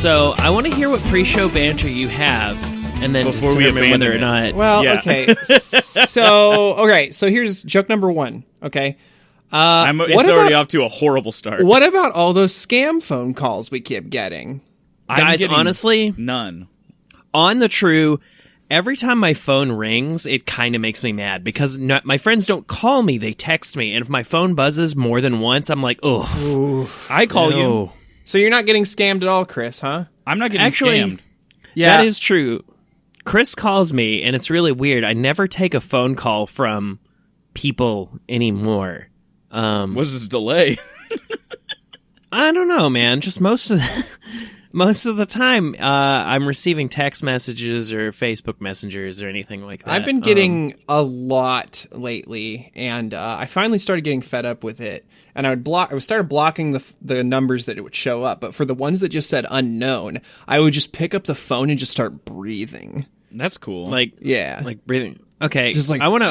So I want to hear what pre-show banter you have, and then Before we determine whether or abandon not. Well, Yeah. okay. So here's joke number one. Okay. It's already off to a horrible start. What about all those scam phone calls we keep getting? I'm Guys, getting honestly, none. on the true, every time my phone rings, it kind of makes me mad because my friends don't call me; they text me, and if my phone buzzes more than once, I'm like, "Oh, I call you. So you're not getting scammed at all, Chris, huh? I'm not getting Actually, scammed. Yeah. that is true." Chris calls me, and it's really weird. I never take a phone call from people anymore. What's this delay? I don't know, man. Just most of the time, I'm receiving text messages or Facebook messengers or anything like that. I've been getting a lot lately, and I finally started getting fed up with it. And I started blocking the numbers that it would show up, but for the ones that just said unknown, I would just pick up the phone and just start breathing. That's cool. like breathing. Okay, Just like- I want to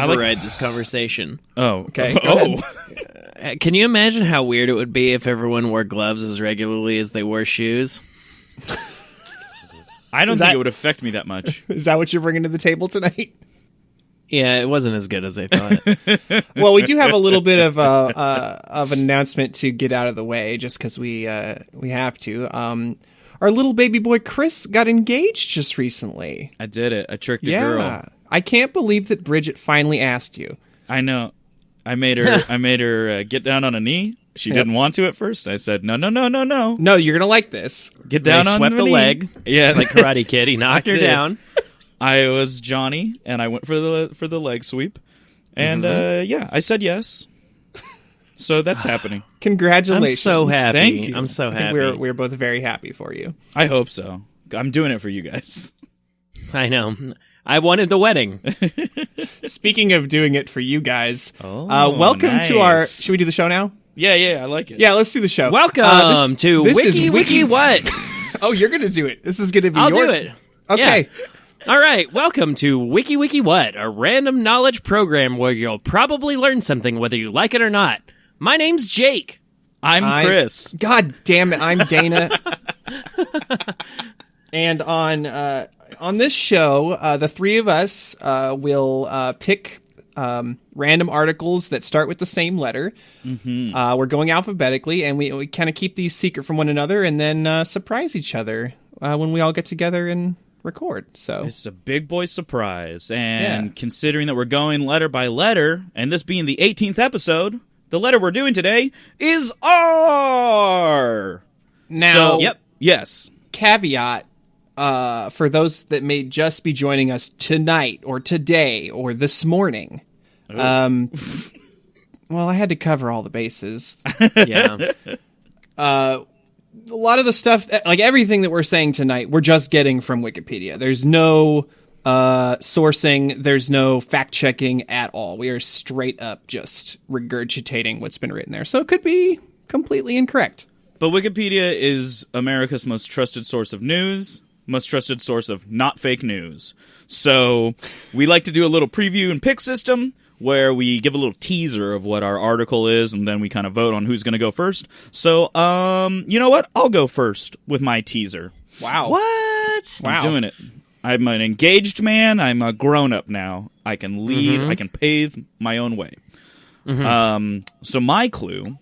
override this conversation. oh, Okay, go oh, Can you imagine how weird it would be if everyone wore gloves as regularly as they wore shoes? I don't Is think that- it would affect me that much. Is that what you're bringing to the table tonight? Yeah, it wasn't as good as I thought. Well, we do have a little bit of an announcement to get out of the way, just because we have to. Our little baby boy Chris got engaged just recently. I did it. I tricked a Yeah, girl. I can't believe that Bridget finally asked you. I know. I made her get down on a knee. She didn't want to at first. I said, no. No, you're gonna like this. Get down They on swept the the knee. leg. Yeah, Like Karate Kid, he knocked her did. down. I was Johnny, and I went for the leg sweep, and I said yes. So that's happening. I'm Congratulations. so happy. Thank you. I'm so I think happy. we're both very happy for you. I hope so. I'm doing it for you guys. I know. I wanted the wedding. Speaking of doing it for you guys, Oh, welcome to our. nice. Should we do the show now? Yeah, I like it. Yeah, let's do the show. Welcome to this Wiki is Wiki What? Oh, you're gonna do it. This is gonna be. I'll your... do it. Okay. Yeah. All right, welcome to Wiki Wiki What, a random knowledge program where you'll probably learn something whether you like it or not. My name's Jake. I'm Chris. God damn it! I'm Dana. And on this show, the three of us will pick random articles that start with the same letter. Mm-hmm. We're going alphabetically, and we kind of keep these secret from one another, and then surprise each other when we all get together and record. So It's a big boy surprise, and Yeah. considering that we're going letter by letter, and this being the 18th episode, the letter we're doing today is R. now, So, Yep. Yes. caveat. For those that may just be joining us tonight or today or this morning. Well, I had to cover all the bases. Yeah. A lot of the stuff, like everything that we're saying tonight, we're just getting from Wikipedia. There's no sourcing. There's no fact checking at all. We are straight up just regurgitating what's been written there. So it could be completely incorrect. But Wikipedia is America's most trusted source of news, most trusted source of not fake news. So we like to do a little preview and pick system where we give a little teaser of what our article is, and then we kind of vote on who's going to go first. So, you know what? I'll go first with my teaser. Wow. What? Wow. I'm doing it. I'm an engaged man. I'm a grown-up now. I can lead. I can pave my own way. So my clue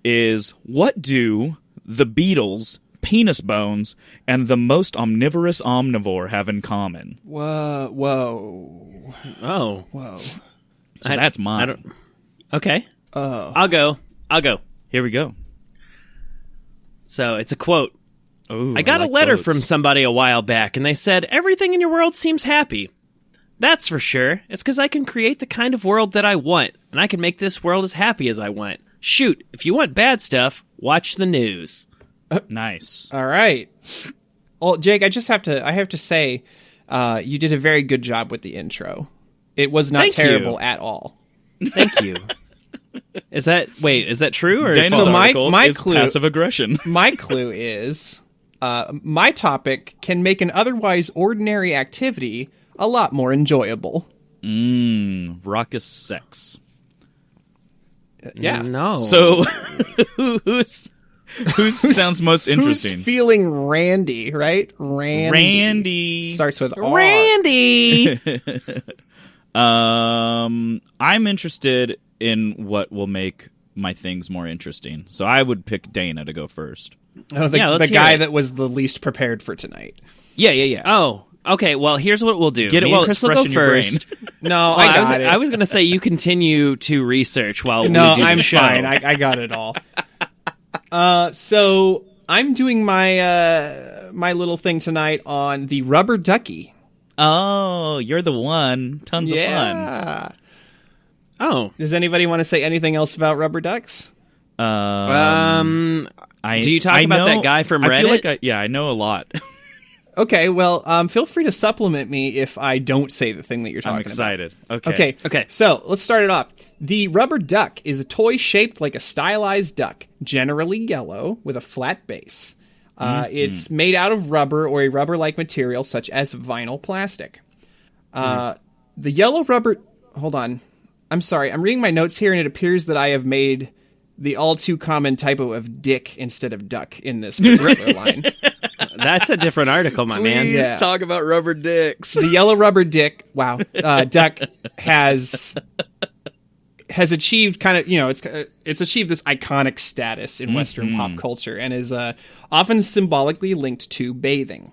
is, what do the Beatles, penis bones, and the most omnivorous omnivore have in common? Whoa. Oh. Whoa. So that's mine. Okay. I'll go. Here we go. So it's a quote. Ooh, I got like a letter quotes. from somebody a while back, and they said, everything in your world seems happy. That's for sure. It's because I can create the kind of world that I want, and I can make this world as happy as I want. Shoot, if you want bad stuff, watch the news. Nice. All right. Well, Jake, I have to say, you did a very good job with the intro. It was not Thank terrible you. at all. Thank you. Is that true? Or Dana's is So my- article my is clue- passive aggression. My clue is, my topic can make an otherwise ordinary activity a lot more enjoyable. Raucous sex. Yeah. No. So, Who sounds most interesting? Who's feeling randy, right? Randy. Starts with R. Randy. I'm interested in what will make my things more interesting. So I would pick Dana to go first. Oh, the guy that was the least prepared for tonight. Yeah. Oh, okay. Well, here's what we'll do. Get it Me while and it's Chris will fresh go in your brain. first. No, I was going to say you continue to research while we do the I'm show. fine. I got it all. So I'm doing my my little thing tonight on the rubber ducky. Oh, you're the one. Tons of fun. Oh. Does anybody want to say anything else about rubber ducks? Do you talk about that guy from Reddit? I feel like I know a lot. Okay, well, feel free to supplement me if I don't say the thing that you're talking I'm excited. about. Okay. So let's start it off. The rubber duck is a toy shaped like a stylized duck, generally yellow, with a flat base. It's made out of rubber or a rubber-like material such as vinyl plastic. The yellow rubber... Hold on. I'm sorry. I'm reading my notes here, and it appears that I have made the all-too-common typo of dick instead of duck in this particular line. That's a different article, my man. Please Yeah. talk about rubber dicks. The yellow rubber dick, duck has achieved kind of, it's achieved this iconic status in Western pop culture and is often symbolically linked to bathing.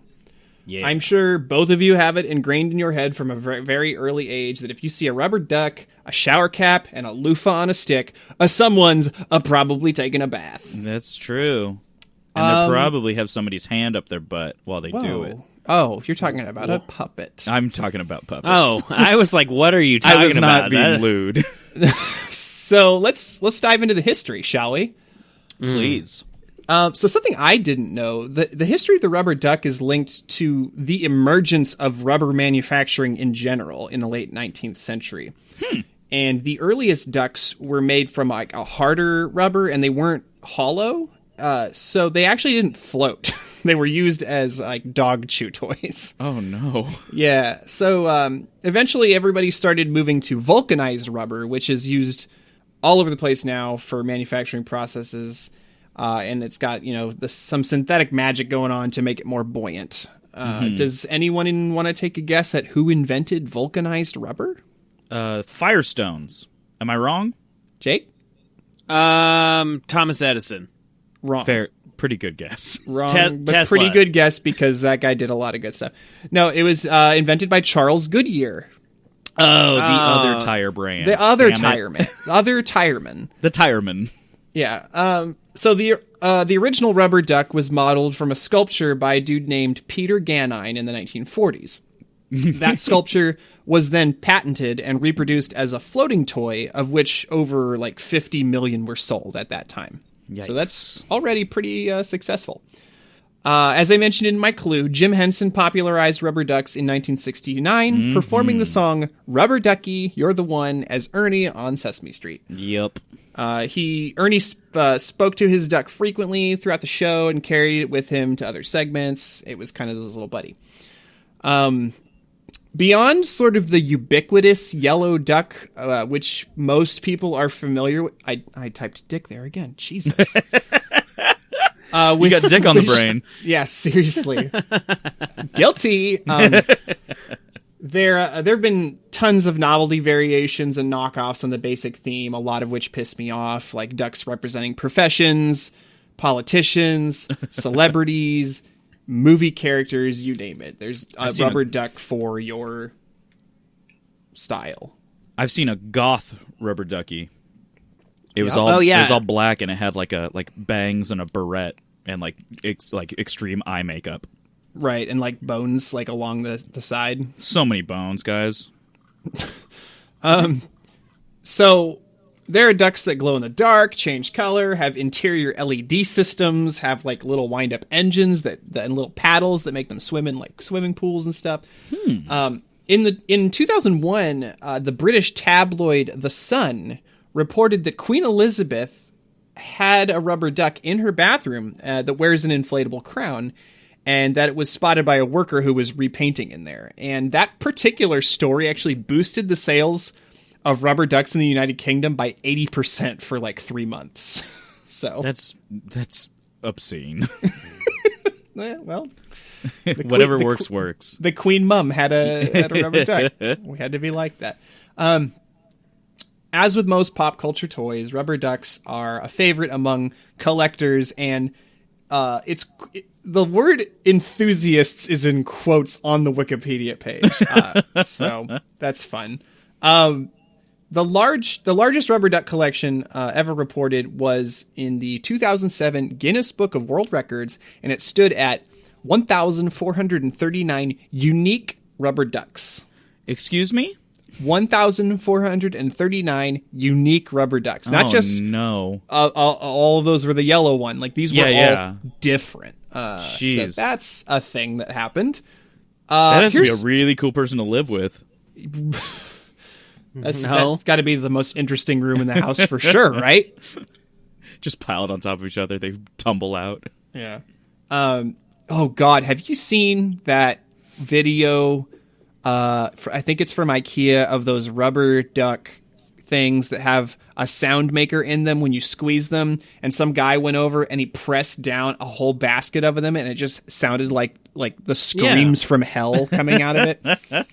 Yeah. I'm sure both of you have it ingrained in your head from a very, very early age that if you see a rubber duck, a shower cap, and a loofah on a stick, someone's probably taking a bath. That's true. And they probably have somebody's hand up their butt while they do it. Oh, you're talking about a puppet. I'm talking about puppets. Oh, I was like, what are you talking I was about? not being lewd. So let's dive into the history, shall we? Please. So something I didn't know, the history of the rubber duck is linked to the emergence of rubber manufacturing in general in the late 19th century. And the earliest ducks were made from like a harder rubber, and they weren't hollow. So they actually didn't float. They were used as like dog chew toys. Oh, no. Yeah. So eventually everybody started moving to vulcanized rubber, which is used all over the place now for manufacturing processes. And it's got, some synthetic magic going on to make it more buoyant. Does anyone want to take a guess at who invented vulcanized rubber? Firestones. Am I wrong? Jake? Thomas Edison. Wrong. Fair. Pretty good guess. Wrong, but Tesla. pretty good guess because that guy did a lot of good stuff. No, it was invented by Charles Goodyear. Oh, the other tire brand. The other Damn it. tireman. Other tireman. The tireman. Yeah. So the original rubber duck was modeled from a sculpture by a dude named Peter Ganine in the 1940s. That sculpture was then patented and reproduced as a floating toy, of which over like 50 million were sold at that time. Yikes. So that's already pretty successful. As I mentioned in my clue, Jim Henson popularized rubber ducks in 1969, performing the song "Rubber Ducky, You're the One" as Ernie on Sesame Street. Yep. Ernie spoke to his duck frequently throughout the show and carried it with him to other segments. It was kind of his little buddy. Beyond sort of the ubiquitous yellow duck, which most people are familiar with, I typed dick there again. Jesus. We got dick on the brain. Yeah, seriously. Guilty. There have been tons of novelty variations and knockoffs on the basic theme, a lot of which piss me off, like ducks representing professions, politicians, celebrities, movie characters, you name it. There's a rubber duck for your style. I've seen a goth rubber ducky. It was Yeah. all Oh, yeah. It was all black and it had like bangs and a barrette and like extreme eye makeup. Right, and like bones like along the side. So many bones, guys. So there are ducks that glow in the dark, change color, have interior LED systems, have like little wind up engines and little paddles that make them swim in like swimming pools and stuff. In 2001, the British tabloid The Sun reported that Queen Elizabeth had a rubber duck in her bathroom that wears an inflatable crown, and that it was spotted by a worker who was repainting in there. And that particular story actually boosted the sales of rubber ducks in the United Kingdom by 80% for like 3 months. So That's obscene. Well, Whatever works. The Queen Mum had a rubber duck. We had to be like that. As with most pop culture toys, rubber ducks are a favorite among collectors, and the word enthusiasts is in quotes on the Wikipedia page. So that's fun. The largest rubber duck collection ever reported was in the 2007 Guinness Book of World Records, and it stood at 1,439 unique rubber ducks. Excuse me? 1,439 unique rubber ducks. Not just no. All of those were the yellow one. Like these were all different. Jeez. So that's a thing that happened. That has to be a really cool person to live with. That's got to be the most interesting room in the house for sure, right? Just piled on top of each other. They tumble out. Yeah. Oh, God. Have you seen that video? I think it's from IKEA, of those rubber duck things that have a sound maker in them when you squeeze them. And some guy went over and he pressed down a whole basket of them, and it just sounded like the screams from hell coming out of it.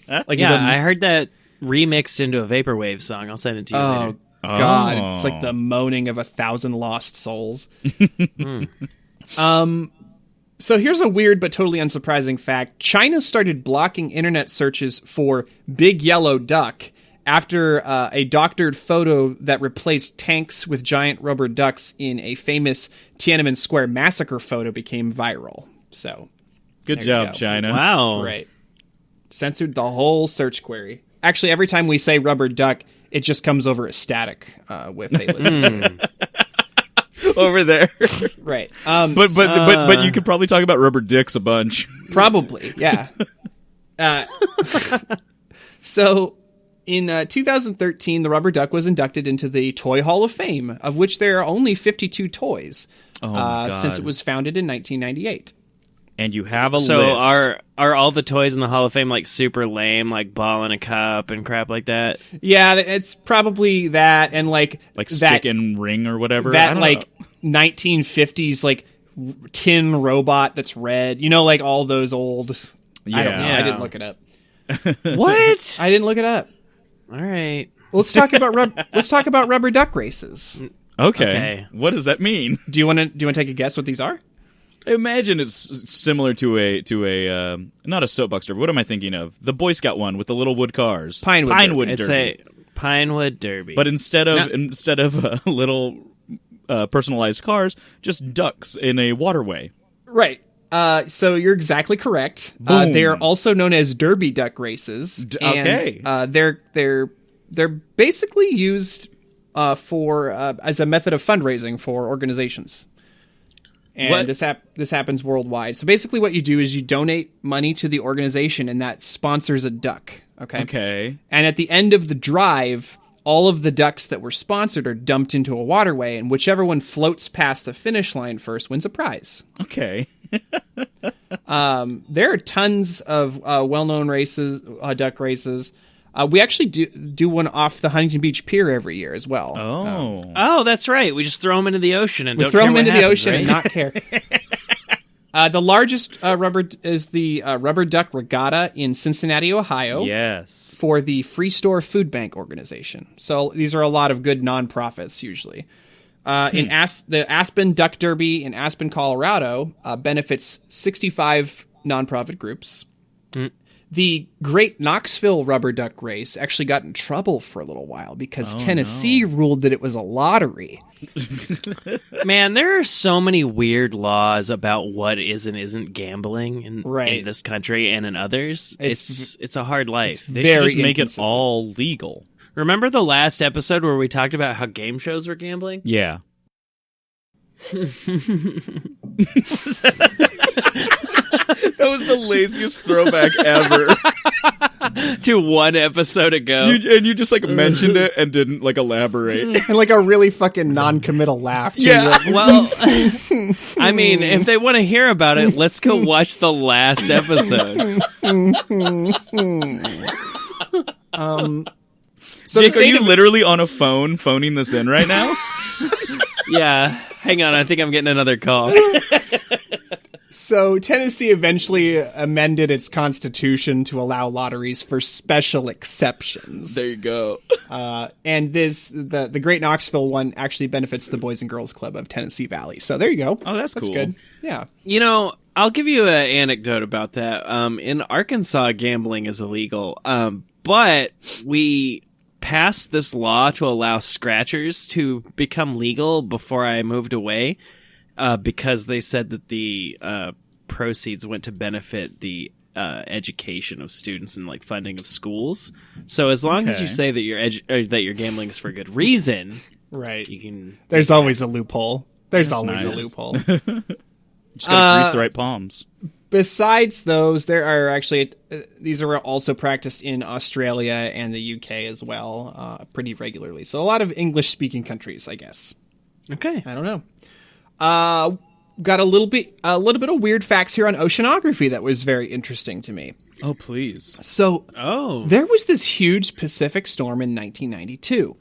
I heard that remixed into a vaporwave song. I'll send it to you later. God, it's like the moaning of 1,000 lost souls. So here's a weird but totally unsurprising fact. China started blocking internet searches for Big Yellow Duck after a doctored photo that replaced tanks with giant rubber ducks in a famous Tiananmen Square massacre photo became viral. So, good job, China. Wow. Right. Censored the whole search query. Actually, every time we say rubber duck, it just comes over as static with they listen. Over there. Right. But you could probably talk about rubber dicks a bunch. Probably, yeah. So in 2013, the rubber duck was inducted into the Toy Hall of Fame, of which there are only 52 toys since it was founded in 1998. And you have a so list. are all the toys in the Hall of Fame like super lame, like ball in a cup and crap like that? Yeah, it's probably that, and like stick and ring or whatever. That like 1950s like tin robot that's red. You know, like all those old. Yeah. I don't know. I didn't look it up. What? I didn't look it up. All right. Let's talk about rubber duck races. Okay. What does that mean? Do you want to take a guess what these are? I imagine it's similar to a not a soapbox derby. What am I thinking of? The Boy Scout one with the little wood cars. Pinewood Derby. It's a Pinewood Derby. But instead of little personalized cars, just ducks in a waterway. Right. So you're exactly correct. They are also known as Derby duck races. Okay. They're basically used for as a method of fundraising for organizations. And this happens worldwide. So basically what you do is you donate money to the organization, and that sponsors a duck. Okay. And at the end of the drive, all of the ducks that were sponsored are dumped into a waterway, and whichever one floats past the finish line first wins a prize. Okay. There are tons of well-known races, duck races. We actually do one off the Huntington Beach Pier every year as well. Oh, that's right. We just throw them into the ocean and don't throw care them what into the happens, ocean right? and not care. The largest rubber is the Rubber Duck Regatta in Cincinnati, Ohio. Yes. For the Free Store Food Bank organization. So these are a lot of good nonprofits usually. The Aspen Duck Derby in Aspen, Colorado benefits 65 nonprofit groups. The Great Knoxville Rubber Duck Race actually got in trouble for a little while because Tennessee ruled that it was a lottery. Man, there are so many weird laws about what is and isn't gambling in this country and in others. It's a hard life. They should just make it all legal. Remember the last episode where we talked about how game shows were gambling? Yeah. That was the laziest throwback ever. To one episode ago. You just mentioned it and didn't elaborate. And a really fucking non-committal laugh. Yeah, well, I mean, if they want to hear about it, let's go watch the last episode. So Jake, are you literally on a phone phoning this in right now? Yeah. Hang on, I think I'm getting another call. So Tennessee eventually amended its constitution to allow lotteries for special exceptions. There you go. And the Great Knoxville one actually benefits the Boys and Girls Club of Tennessee Valley. So there you go. Oh, that's cool. Good. Yeah. You know, I'll give you an anecdote about that. In Arkansas, gambling is illegal, but we passed this law to allow scratchers to become legal before I moved away. Because they said that the proceeds went to benefit the education of students and like funding of schools. So as long as you say that your gambling is for good reason, right? You can. There's always a loophole. There's That's always nice. a loophole. Just gotta grease the right palms. Besides those, there are actually these are also practiced in Australia and the UK as well, pretty regularly. So a lot of English-speaking countries, I guess. Okay. I don't know. Got a little bit of weird facts here on oceanography that was very interesting to me. Oh, please. So, there was this huge Pacific storm in 1992,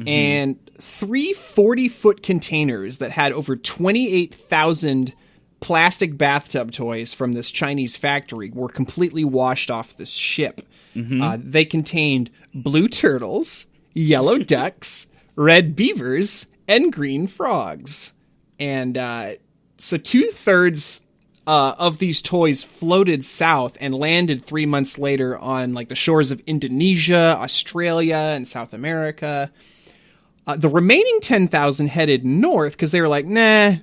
and 3 40-foot containers that had over 28,000 plastic bathtub toys from this Chinese factory were completely washed off this ship. They contained blue turtles, yellow ducks, red beavers, and green frogs. And so 2/3 of these toys floated south and landed 3 months later on like the shores of Indonesia, Australia, and South America. The remaining 10,000 headed north because they were like, nah,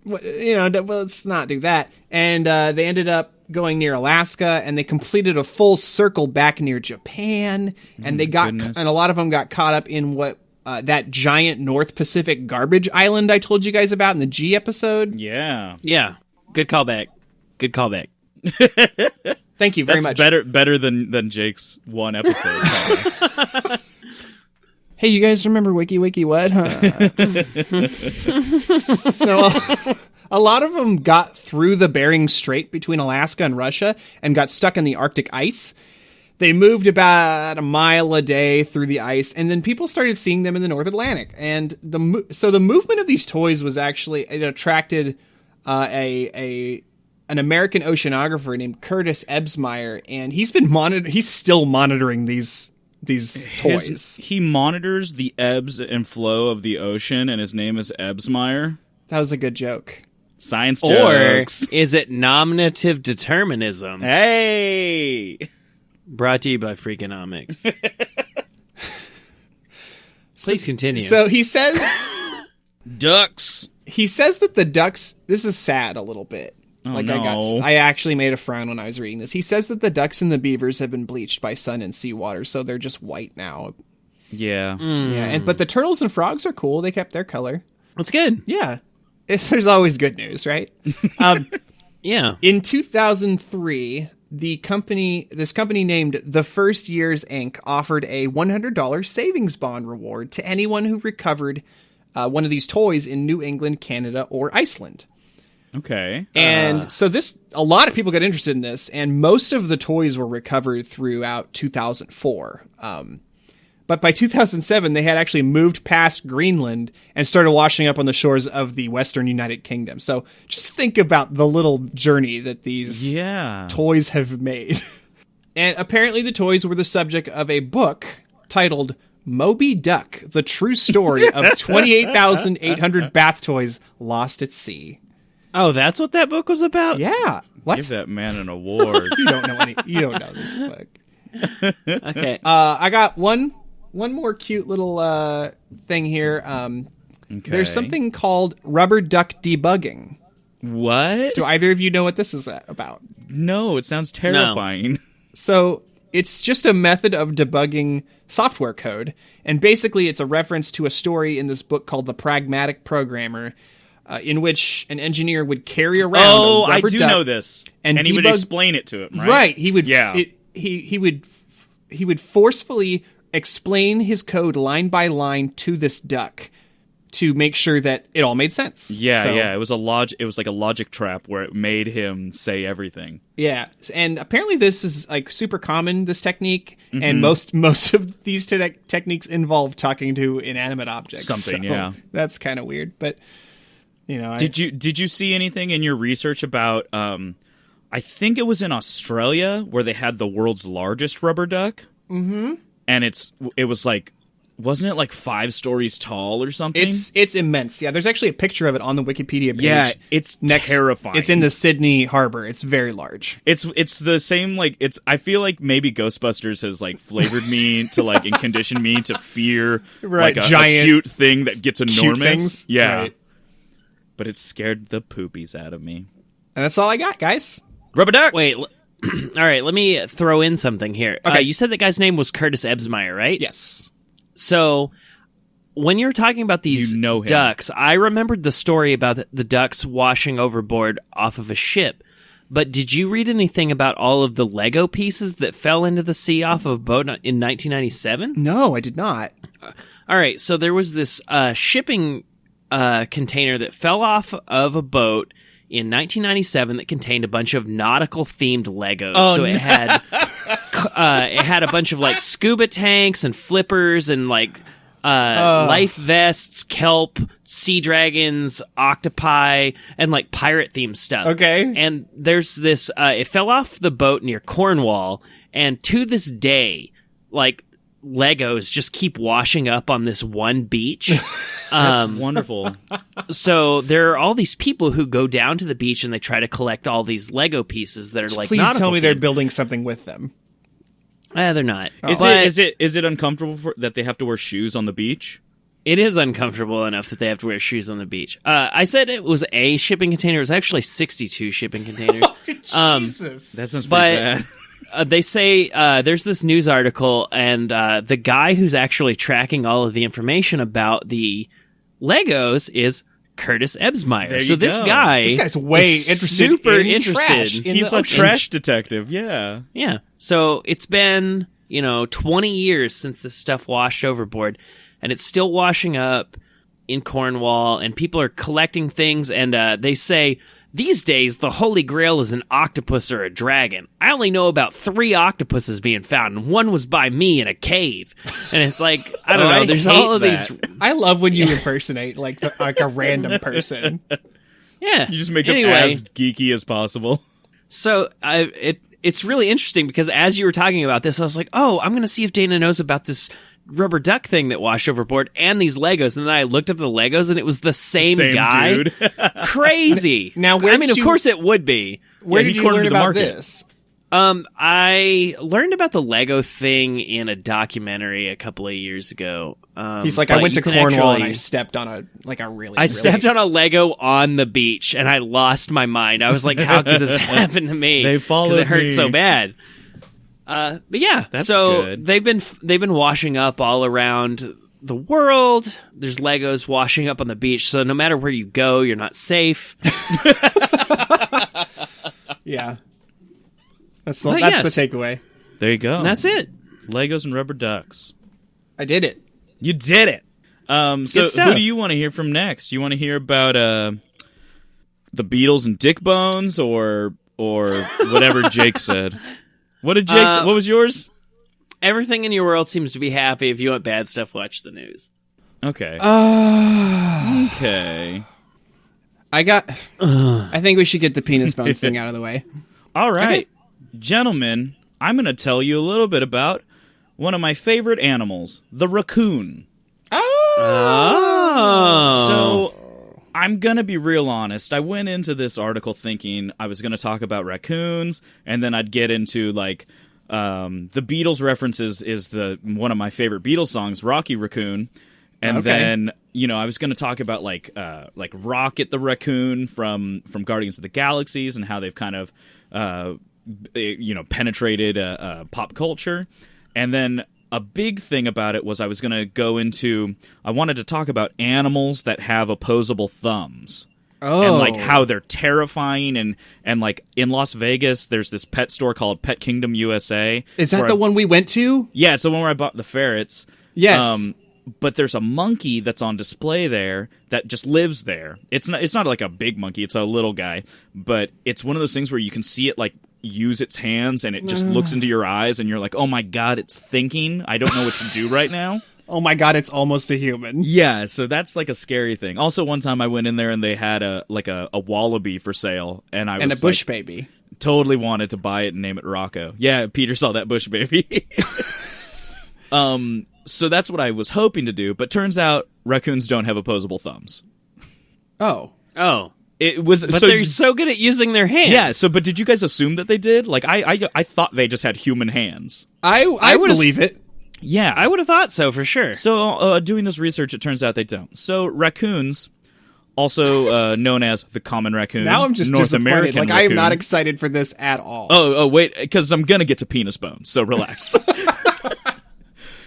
let's not do that. And they ended up going near Alaska, and they completed a full circle back near Japan. And and a lot of them got caught up in what. That giant North Pacific garbage island I told you guys about in the G episode. Yeah. Yeah. Good callback. Thank you very much. Better than Jake's one episode. Hey, you guys remember Wiki Wiki what? Huh? So a lot of them got through the Bering Strait between Alaska and Russia and got stuck in the Arctic ice. They moved about a mile a day through the ice, and then people started seeing them in the North Atlantic. And so the movement of these toys was actually, it attracted an American oceanographer named Curtis Ebsmeyer, and he's still monitoring these toys. He monitors the ebbs and flow of the ocean, and his name is Ebsmeyer. That was a good joke. Science jokes. Or is it nominative determinism? Hey! Brought to you by Freakonomics. Please continue. So he says... Ducks! He says that the ducks... This is sad a little bit. Oh, no. I actually made a frown when I was reading this. He says that the ducks and the beavers have been bleached by sun and seawater, so they're just white now. Yeah. Yeah, but the turtles and frogs are cool. They kept their color. That's good. Yeah. There's always good news, right? Yeah. In 2003... this company named The First Years Inc. offered a $100 savings bond reward to anyone who recovered one of these toys in New England, Canada, or Iceland. Okay. And so a lot of people got interested in this, and most of the toys were recovered throughout 2004. But by 2007, they had actually moved past Greenland and started washing up on the shores of the Western United Kingdom. So just think about the little journey that these toys have made. And apparently the toys were the subject of a book titled Moby Duck, The True Story of 28,800 Bath Toys Lost at Sea. Oh, that's what that book was about? Yeah. What? Give that man an award. You don't know this book. Okay. I got one more cute little thing here. There's something called rubber duck debugging. What? Do either of you know what this is about? No, it sounds terrifying. So it's just a method of debugging software code. And basically it's a reference to a story in this book called The Pragmatic Programmer, in which an engineer would carry around a rubber duck. know this. And he would explain it to him, right? Right. He would. Yeah. He would forcefully explain his code line by line to this duck to make sure that it all made sense. Yeah, So, yeah. It was like a logic trap where it made him say everything. Yeah, and apparently this is like super common, this technique, Mm-hmm. and most of these techniques involve talking to inanimate objects. Something, so yeah. That's kind of weird, but Did you see anything in your research about? I think it was in Australia where they had the world's largest rubber duck. Mm-hmm. And it was like, wasn't it like 5 stories tall or something? It's immense. Yeah, there's actually a picture of it on the Wikipedia page. Yeah, it's terrifying. It's in the Sydney harbor. It's very large. It's the same, like, I feel like maybe Ghostbusters has like flavored me to like and conditioned me to fear Right, like a giant cute thing that gets enormous. cute things. Yeah. Right. But it scared the poopies out of me. And that's all I got, guys. Rubber duck. Wait, all right, let me throw in something here. Okay. You said that guy's name was Curtis Ebsmeyer, right? Yes. So when you were talking about these You know him. ducks, I remembered the story about the ducks washing overboard off of a ship. But did you read anything about all of the Lego pieces that fell into the sea off of a boat in 1997? No, I did not. All right, so there was this shipping container that fell off of a boat in 1997 that contained a bunch of nautical-themed Legos. Oh, so it had a bunch of like scuba tanks and flippers and like life vests, kelp, sea dragons, octopi, and like pirate-themed stuff. Okay. And there's this. It fell off the boat near Cornwall, and to this day, like Legos just keep washing up on this one beach. That's wonderful. So there are all these people who go down to the beach and they try to collect all these Lego pieces that are like. Please tell me they're nautical-themed. building something with them. They're not. Is it uncomfortable that they have to wear shoes on the beach? It is uncomfortable enough that they have to wear shoes on the beach. I said it was a shipping container. It was actually 62 shipping containers. Jesus. That sounds pretty But bad. they say there's this news article, and the guy who's actually tracking all of the information about the Legos is Curtis Ebsmeyer. There So you this go. guy, This guy's way is interested super in interested. trash in He's the a ocean. trash detective. Yeah. Yeah. So it's been, 20 years since this stuff washed overboard, and it's still washing up in Cornwall, and people are collecting things, and they say, these days, the Holy Grail is an octopus or a dragon. I only know about 3 octopuses being found, and one was by me in a cave. And it's like, I don't know, I there's hate all of that. these... I love when you impersonate like a random person. Yeah. You just make them Anyway, as geeky as possible. So it's really interesting because as you were talking about this, I was like, oh, I'm going to see if Dana knows about this rubber duck thing that washed overboard and these Legos. And then I looked up the Legos and it was the same guy. Dude. Crazy. Now, I mean, of you- course it would be. Where Yeah, he did you cornered learn the about market. this? I learned about the Lego thing in a documentary a couple of years ago. He's like, I but went you to can Cornwall and actually- I stepped on a really. I stepped on a Lego on the beach and I lost my mind. I was like, how could this happen to me? They 'Cause followed it hurt me. so bad. But yeah, That's so good. they've been washing up all around the world. There's Legos washing up on the beach, so no matter where you go, you're not safe. Yeah, that's But the yes. takeaway. There you go. And that's it. Legos and rubber ducks. I did it. You did it. So Good stuff. who do you want to hear from next? You want to hear about the Beatles and Dick Bones or whatever Jake said? What did Jake say? What was yours? Everything in your world seems to be happy. If you want bad stuff, watch the news. Okay. Okay. I think we should get the penis bones thing out of the way. All right. Gentlemen, I'm going to tell you a little bit about one of my favorite animals, the raccoon. Oh. So, I'm going to be real honest. I went into this article thinking I was going to talk about raccoons, and then I'd get into, like, the Beatles references is one of my favorite Beatles songs, Rocky Raccoon. And then, I was going to talk about, like Rocket the Raccoon from Guardians of the Galaxies and how they've kind of, penetrated pop culture. And then a big thing about it was I wanted to talk about animals that have opposable thumbs. Oh, And like how they're terrifying and like in Las Vegas there's this pet store called Pet Kingdom USA. is that where the one we went to? Yeah, it's the one where I bought the ferrets. Yes. But there's a monkey that's on display there that just lives there. It's not like a big monkey, it's a little guy, but it's one of those things where you can see it like use its hands and it just looks into your eyes and you're like, "Oh my god, it's thinking. I don't know what to do right now." Oh my god, it's almost a human. Yeah, so that's like a scary thing. Also, one time I went in there and they had a wallaby for sale, and I was a bush like, baby. Totally wanted to buy it and name it Rocco. Yeah, Peter saw that bush baby. So that's what I was hoping to do, but turns out raccoons don't have opposable thumbs. Oh. It was, but they're so good at using their hands. Yeah. But did you guys assume that they did? Like I thought they just had human hands. I believe it. Yeah, I would have thought so for sure. So doing this research, it turns out they don't. So raccoons, also known as the common raccoon, now I'm just North disappointed. American like raccoon. I am not excited for this at all. Oh wait, because I'm gonna get to penis bones. So relax.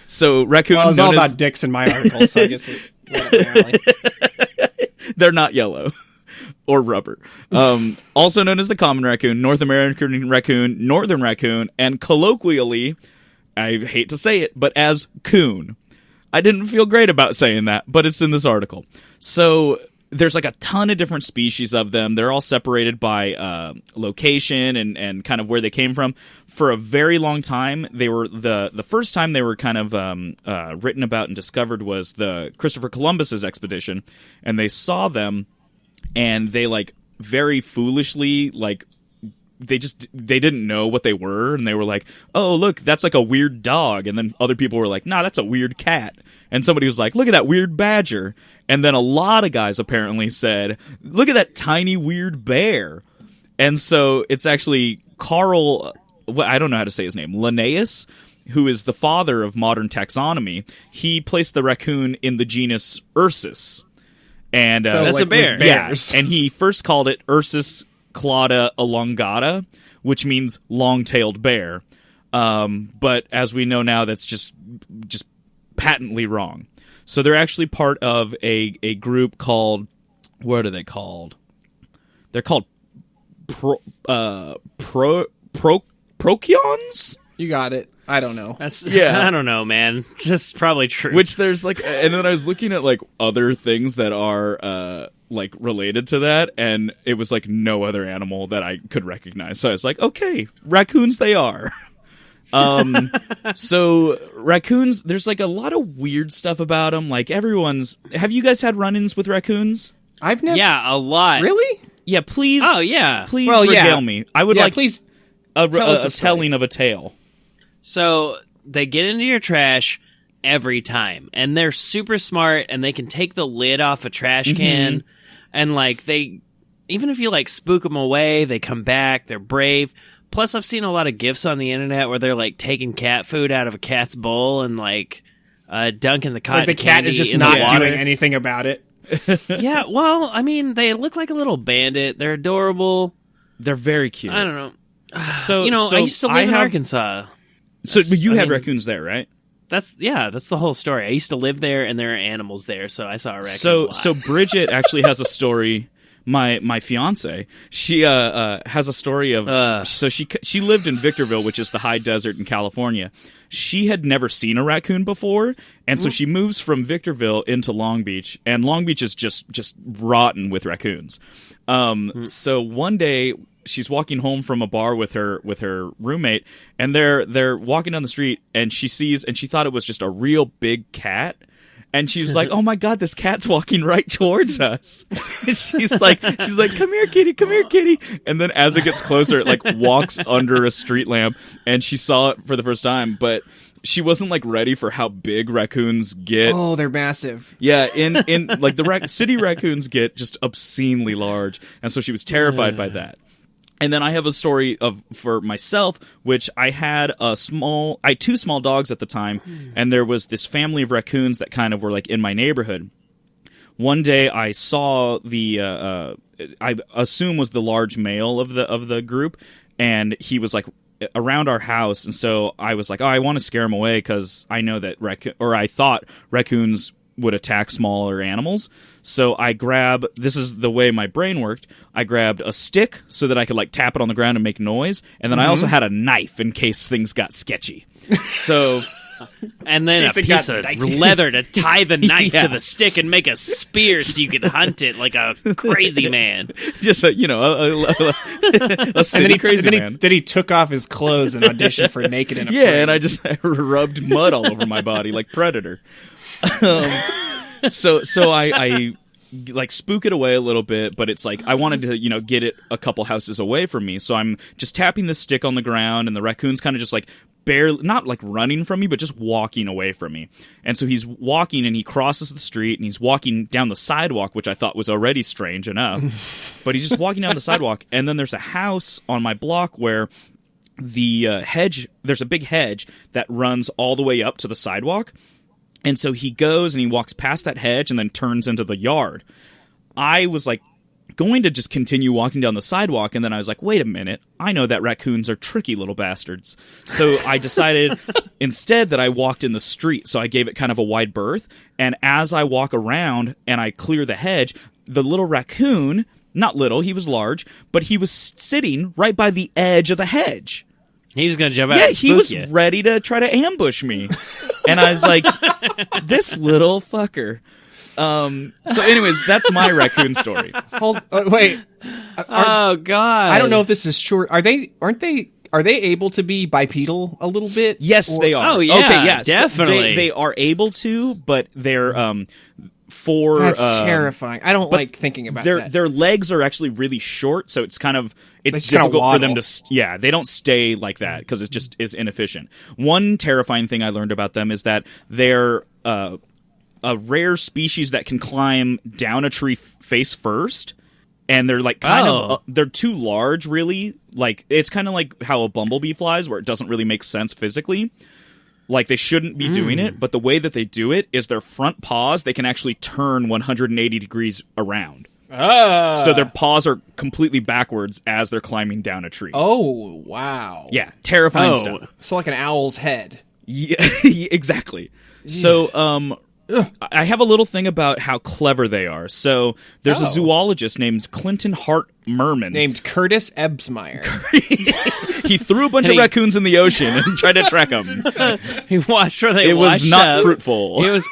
So raccoon. Well, it was all about dicks in my article, so I guess it's right up my alley. They're not yellow. Or rubber. Also known as the common raccoon, North American raccoon, northern raccoon, and colloquially, I hate to say it, but as coon. I didn't feel great about saying that, but it's in this article. So there's like a ton of different species of them. They're all separated by location and kind of where they came from. For a very long time, they were the first time they were kind of written about and discovered was the Christopher Columbus's expedition, and they saw them. And they, like, very foolishly, like, they didn't know what they were, and they were like, "Oh, look, that's like a weird dog." And then other people were like, "Nah, that's a weird cat." And somebody was like, "Look at that weird badger." And then a lot of guys apparently said, "Look at that tiny weird bear." And so it's actually Carl, I don't know how to say his name, Linnaeus, who is the father of modern taxonomy. He placed the raccoon in the genus Ursus. And so, that's like, a bear. Yeah, and he first called it Ursus clauda elongata, which means long-tailed bear. But as we know now, that's just patently wrong. So they're actually part of a group called, what are they called? They're called Procyon? You got it. I don't know. I don't know, man. Just probably true. Which there's like, and then I was looking at like other things that are like related to that, and it was like no other animal that I could recognize. So I was like, okay, raccoons they are. So raccoons, there's like a lot of weird stuff about them. Like have you guys had run-ins with raccoons? I've never. Yeah, a lot. Really? Yeah, please. Oh, yeah. Please regale me. I would like please a story. telling of a tale. So they get into your trash every time, and they're super smart, and they can take the lid off a trash can, and like even if you like spook them away, they come back. They're brave. Plus, I've seen a lot of GIFs on the internet where they're like taking cat food out of a cat's bowl and like dunking the cotton Like the cat candy is just in not the water. doing anything about it. Yeah, well, I mean, they look like a little bandit. They're adorable. They're very cute. I don't know. So I used to live in Arkansas. So but you had raccoons there, right? That's the whole story. I used to live there, and there are animals there, so I saw a raccoon. So Bridget actually has a story. My fiance, she has a story of so she lived in Victorville, which is the high desert in California. She had never seen a raccoon before, and so she moves from Victorville into Long Beach, and Long Beach is just rotten with raccoons. So one day she's walking home from a bar with her roommate, and they're walking down the street, and she sees, and she thought it was just a real big cat. And she was like, "Oh my God, this cat's walking right towards us." And she's like, "Come here, kitty." And then as it gets closer, it like walks under a street lamp, and she saw it for the first time, but she wasn't like ready for how big raccoons get. Oh, they're massive. Yeah, in like the city raccoons get just obscenely large, and so she was terrified by that. And then I have a story for myself, which I had two small dogs at the time, and there was this family of raccoons that kind of were like in my neighborhood. One day I saw I assume was the large male of the group, and he was like around our house, and so I was like, "Oh, I want to scare him away because I know that I thought raccoons would attack smaller animals." So this is the way my brain worked, I grabbed a stick so that I could like tap it on the ground and make noise, and then I also had a knife in case things got sketchy. So And then a Case it piece got of dicey. leather to tie the knife Yeah. to the stick and make a spear so you could hunt it like a crazy man. Just a city crazy man. Then he took off his clothes and auditioned for Naked and Afraid. Yeah, and I just rubbed mud all over my body like Predator. So I like spook it away a little bit, but it's like I wanted to, get it a couple houses away from me. So I'm just tapping the stick on the ground, and the raccoon's kind of just like barely, not like running from me, but just walking away from me. And so he's walking, and he crosses the street, and he's walking down the sidewalk, which I thought was already strange enough. But he's just walking down the sidewalk, and then there's a house on my block where the hedge, there's a big hedge that runs all the way up to the sidewalk. And so he goes and he walks past that hedge and then turns into the yard. I was like going to just continue walking down the sidewalk, and then I was like, wait a minute, I know that raccoons are tricky little bastards. So I decided instead that I walked in the street, so I gave it kind of a wide berth, and as I walk around and I clear the hedge, the little raccoon, not little, he was large, but he was sitting right by the edge of the hedge. He was going to jump out Yeah, and spook he was you. ready to try to ambush me. And I was like, this little fucker. So anyways, that's my raccoon story. Wait. Oh, God. I don't know if this is true. Are they able to be bipedal a little bit? Yes, they are. Oh, yeah, okay, yeah, definitely. So they are able to, but they're for That's terrifying. I don't like thinking about that. their legs are actually really short, so it's kind of just kinda difficult for them waddle. to they don't stay like that because it just is inefficient. One terrifying thing I learned about them is that they're a rare species that can climb down a tree face first, and they're like kind of they're too large, really. Like it's kind of like how a bumblebee flies, where it doesn't really make sense physically. Like, they shouldn't be doing it, but the way that they do it is their front paws, they can actually turn 180 degrees around. So their paws are completely backwards as they're climbing down a tree. Oh, wow. Yeah, terrifying stuff. So like an owl's head. Yeah, exactly. So, I have a little thing about how clever they are. So, there's a zoologist named Clinton Hart Merman. Named Curtis Ebsmeyer. He threw a bunch of raccoons in the ocean and tried to track them. He watched where they It was washed not up. fruitful. It was...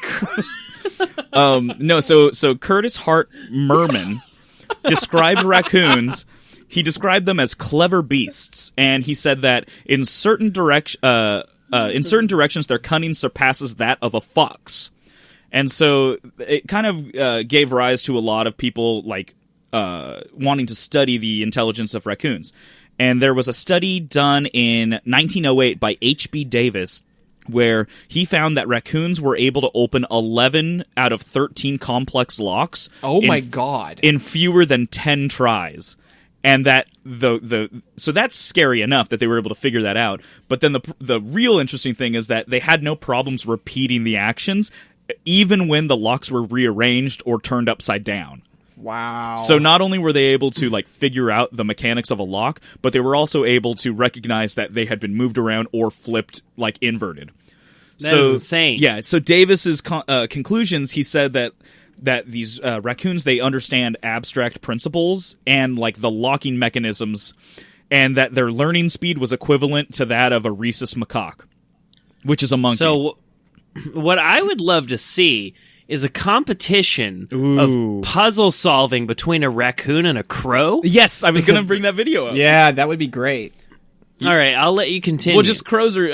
No, so Curtis Hart Merman described raccoons. He described them as clever beasts, and he said that in certain directions, their cunning surpasses that of a fox. And so it kind of gave rise to a lot of people like wanting to study the intelligence of raccoons. And there was a study done in 1908 by H.B. Davis where he found that raccoons were able to open 11 out of 13 complex locks. Oh my God. In fewer than 10 tries. And that so that's scary enough that they were able to figure that out. But then the real interesting thing is that they had no problems repeating the actions, even when the locks were rearranged or turned upside down. Wow. So not only were they able to like figure out the mechanics of a lock, but they were also able to recognize that they had been moved around or flipped, like inverted. That is insane. Yeah. So Davis's conclusions, he said that these raccoons, they understand abstract principles and like the locking mechanisms, and that their learning speed was equivalent to that of a rhesus macaque, which is a monkey. So what I would love to see is a competition of puzzle solving between a raccoon and a crow. Yes, I was going to bring that video up. Yeah, that would be great. All right, I'll let you continue. Well, just crows are.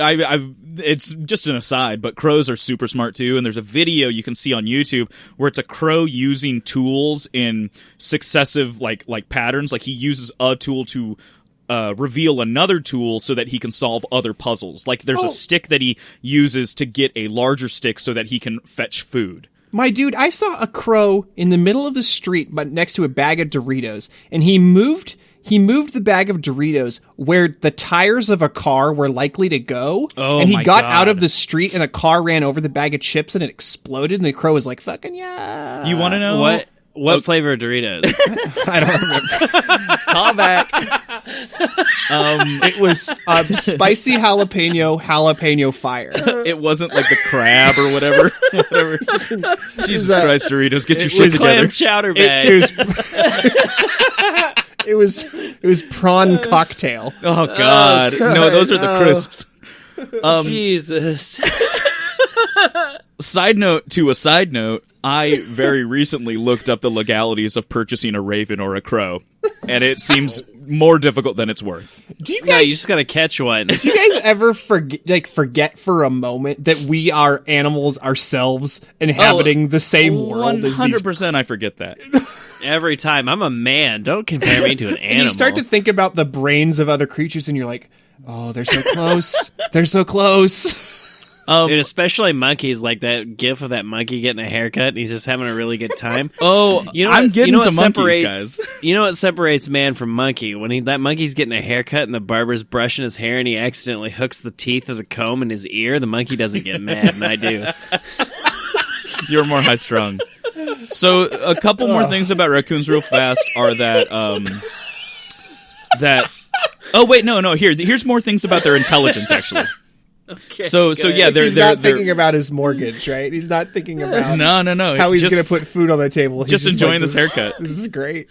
It's just an aside, but crows are super smart too. And there's a video you can see on YouTube where it's a crow using tools in successive like patterns. Like he uses a tool to reveal another tool so that he can solve other puzzles. Like there's a stick that he uses to get a larger stick so that he can fetch food. My dude, I saw a crow in the middle of the street, but next to a bag of Doritos, and he moved the bag of Doritos where the tires of a car were likely to go. Oh, and he my got God. out of the street, and a car ran over the bag of chips, and it exploded. And the crow was like, "Fucking yeah!" You want to know what flavor of Doritos? I don't remember. Call back. It was spicy jalapeno fire. It wasn't like the crab or whatever. Jesus Christ, Doritos, get your shit Clam together. chowder bag. It was prawn cocktail. Oh God, no, those are the crisps. Jesus. Side note to a side note, I very recently looked up the legalities of purchasing a raven or a crow, and it seems more difficult than it's worth. Do you No, guys? you just gotta catch one. Do you guys ever forget for a moment that we are animals ourselves inhabiting the same world as these? 100% I forget that. Every time. I'm a man. Don't compare me to an animal. And you start to think about the brains of other creatures, and you're like, oh, they're so close. They're so close. Dude, especially monkeys, like that gif of that monkey getting a haircut, and he's just having a really good time. Oh, I'm getting some monkeys, guys. You know what separates man from monkey? When that monkey's getting a haircut and the barber's brushing his hair and he accidentally hooks the teeth of the comb in his ear, the monkey doesn't get mad, and I do. You're more high strung. So a couple more things about raccoons real fast are that oh wait, no, here's more things about their intelligence actually. Okay, so yeah, He's not thinking about his mortgage, right? He's not thinking about no how he's just- going to put food on the table. He's just enjoying like, this haircut. This is great.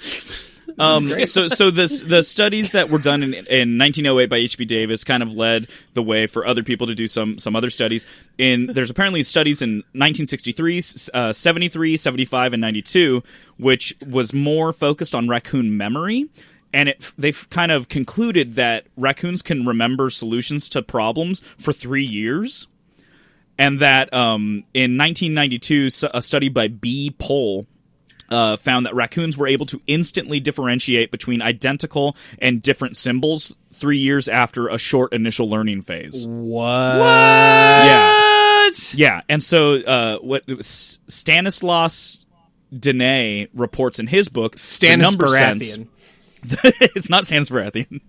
So the studies that were done in 1908 by H.B. Davis kind of led the way for other people to do some other studies. There's apparently studies in 1963, 73, 75, and 92, which was more focused on raccoon memory. And they've kind of concluded that raccoons can remember solutions to problems for 3 years. And that in 1992, a study by B. Pohl found that raccoons were able to instantly differentiate between identical and different symbols 3 years after a short initial learning phase. What? Yeah. And so what Stanislaus Dene reports in his book, The Number Sense. It's not Sans Baratheon.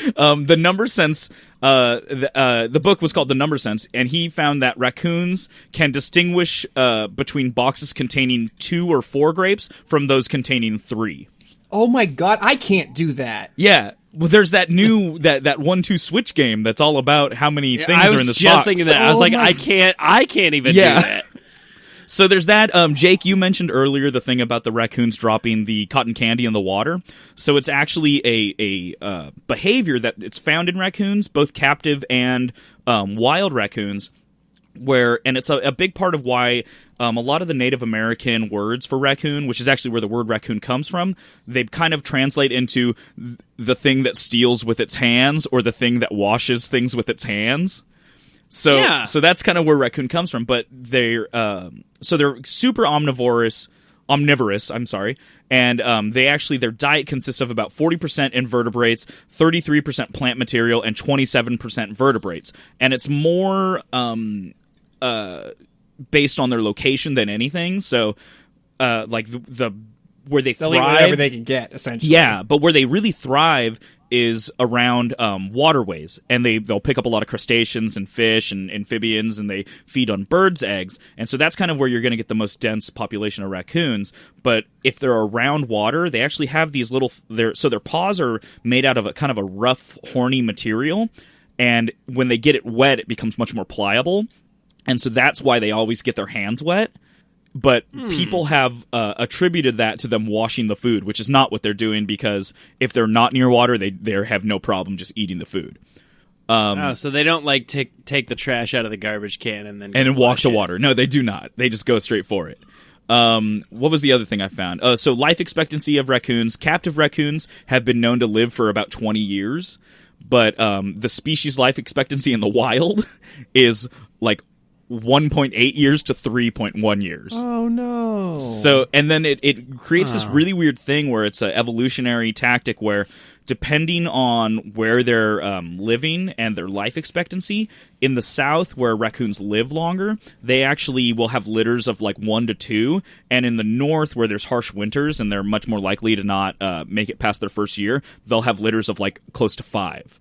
The Number Sense, the book was called The Number Sense, and he found that raccoons can distinguish between boxes containing 2 or 4 grapes from those containing 3. Oh my god, I can't do that. Yeah. Well, there's that new that 1-2 switch game that's all about how many things are in this box. I was just thinking that. I was like, I can't even do that. So there's that. Jake, you mentioned earlier the thing about the raccoons dropping the cotton candy in the water. So it's actually a behavior that it's found in raccoons, both captive and wild raccoons. And it's a big part of why a lot of the Native American words for raccoon, which is actually where the word raccoon comes from, they kind of translate into the thing that steals with its hands or the thing that washes things with its hands. So that's kind of where raccoon comes from, but they're super omnivorous, and their diet consists of about 40% invertebrates, 33% plant material, and 27% vertebrates, and it's more based on their location than anything. So, like the where they They'll thrive, eat whatever they can get, essentially. Yeah, but where they really thrive is around waterways, and they'll pick up a lot of crustaceans and fish and amphibians, and they feed on birds' eggs, and so that's kind of where you're going to get the most dense population of raccoons. But if they're around water, they actually have these their paws are made out of a kind of a rough, horny material, and when they get it wet, it becomes much more pliable, and so that's why they always get their hands wet. But people have attributed that to them washing the food, which is not what they're doing, because if they're not near water, they have no problem just eating the food. So they don't like take the trash out of the garbage can and then walk to water. No, they do not. They just go straight for it. What was the other thing I found? So life expectancy of raccoons. Captive raccoons have been known to live for about 20 years, but the species life expectancy in the wild is like 1.8 years to 3.1 years. Oh no. So, and then it creates this really weird thing where it's an evolutionary tactic where, depending on where they're living and their life expectancy, in the south where raccoons live longer, they actually will have litters of like 1 to 2, and in the north where there's harsh winters and they're much more likely to not make it past their first year, they'll have litters of like close to 5.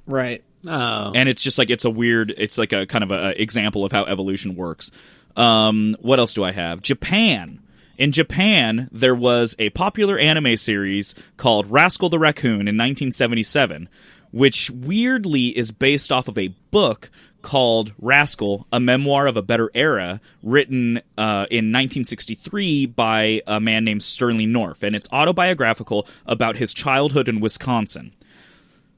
Right. Oh. And it's just like it's like a kind of a example of how evolution works. What else do I have? Japan. In Japan, there was a popular anime series called Rascal the Raccoon in 1977, which weirdly is based off of a book called Rascal, A Memoir of a Better Era, written in 1963 by a man named Sterling North, and it's autobiographical about his childhood in Wisconsin.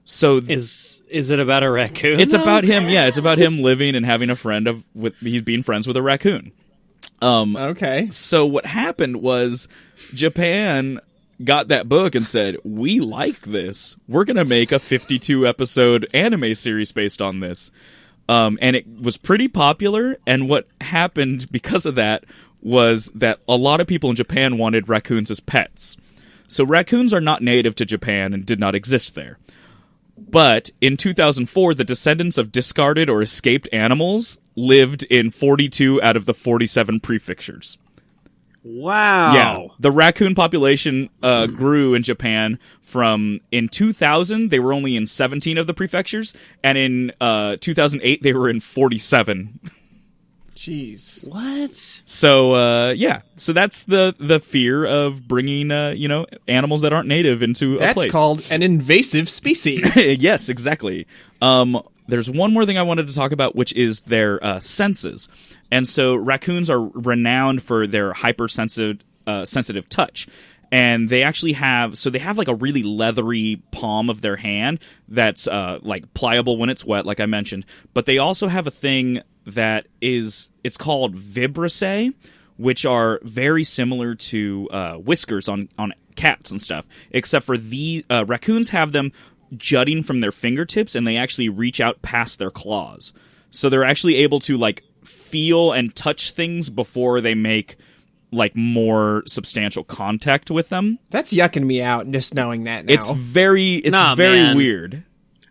So Is it about a raccoon? it's though? about him. Yeah, it's about him living and having a friend he's being friends with a raccoon. Okay. So what happened was Japan got that book and said, we like this. We're going to make a 52-episode anime series based on this. And it was pretty popular. And what happened because of that was that a lot of people in Japan wanted raccoons as pets. So raccoons are not native to Japan and did not exist there. But in 2004, the descendants of discarded or escaped animals lived in 42 out of the 47 prefectures. Wow. Yeah, the raccoon population grew in Japan in 2000, they were only in 17 of the prefectures, and in 2008, they were in 47. Jeez. What? So, so that's the fear of bringing, animals that aren't native into a place. That's called an invasive species. Yes, exactly. There's one more thing I wanted to talk about, which is their senses. And so raccoons are renowned for their hypersensitive sensitive touch. And they actually have like a really leathery palm of their hand that's like pliable when it's wet, like I mentioned. But they also have a thing that it's called vibrissae, which are very similar to whiskers on cats and stuff, except for the raccoons have them jutting from their fingertips, and they actually reach out past their claws. So they're actually able to like feel and touch things before they make like more substantial contact with them. That's yucking me out just knowing that now. It's very man. weird.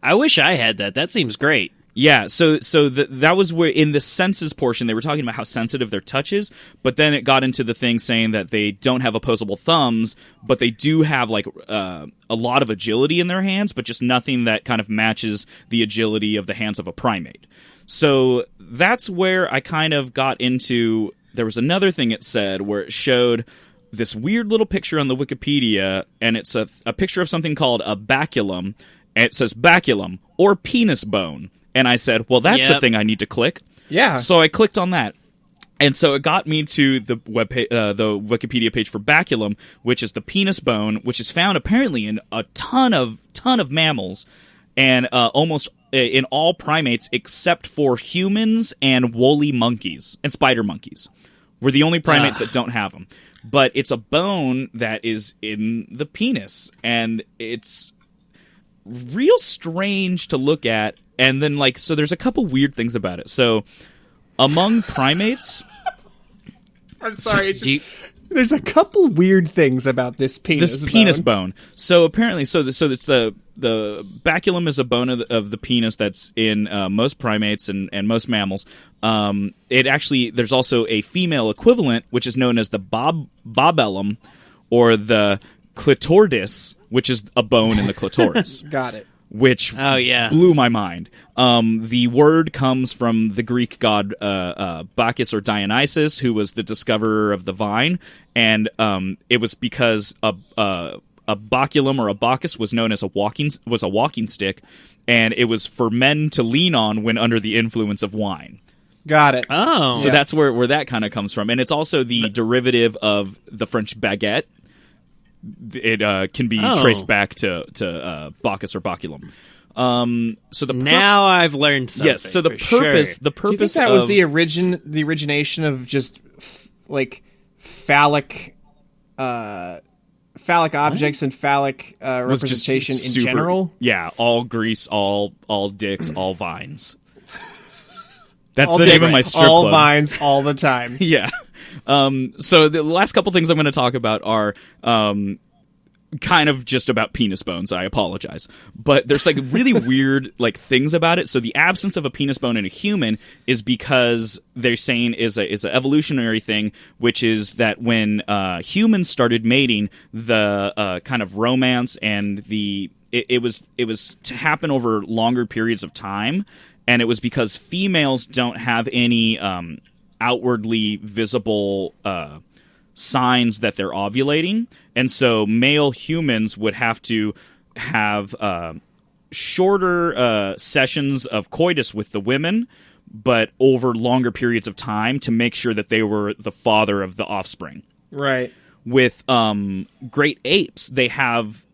I wish I had that. That seems great. Yeah, so that was where in the senses portion they were talking about how sensitive their touch is, but then it got into the thing saying that they don't have opposable thumbs, but they do have like a lot of agility in their hands, but just nothing that kind of matches the agility of the hands of a primate. So that's where I kind of got into. There was another thing it said where it showed this weird little picture on the Wikipedia, and it's a picture of something called a baculum, and it says baculum or penis bone. And I said, well, that's a thing I need to click. Yeah. So I clicked on that. And so it got me to the the Wikipedia page for baculum, which is the penis bone, which is found apparently in a ton of mammals and almost in all primates except for humans and woolly monkeys and spider monkeys. We're the only primates that don't have them. But it's a bone that is in the penis, and it's real strange to look at. And then, like, so there's a couple weird things about it. So, among primates... I'm sorry. There's a couple weird things about this penis bone. So, apparently, so it's the baculum is a bone of the penis that's in most primates and most mammals. It actually, there's also a female equivalent, which is known as the bobellum, or the clitoridis, which is a bone in the clitoris. Got it. Which blew my mind. The word comes from the Greek god Bacchus or Dionysus, who was the discoverer of the vine, and it was because a baculum or a Bacchus was known as a walking stick, and it was for men to lean on when under the influence of wine. Got it. Oh, so that's where that kind of comes from, and it's also the derivative of the French baguette. It can be traced back to Bacchus or baculum. So now I've learned something. Yes. So the purpose. Do you think that was the origination of just like phallic objects and phallic representation in general? Yeah. All grease, all dicks, all vines. That's all the dicks, name of my strip all club. vines, all the time. Yeah. So the last couple things I'm going to talk about are kind of just about penis bones. I apologize, but there's like really weird like things about it. So the absence of a penis bone in a human is because they're saying is a evolutionary thing, which is that when humans started mating, the kind of romance and it was to happen over longer periods of time, and it was because females don't have any outwardly visible signs that they're ovulating, and so male humans would have to have shorter sessions of coitus with the women, but over longer periods of time to make sure that they were the father of the offspring. Right. With great apes, they have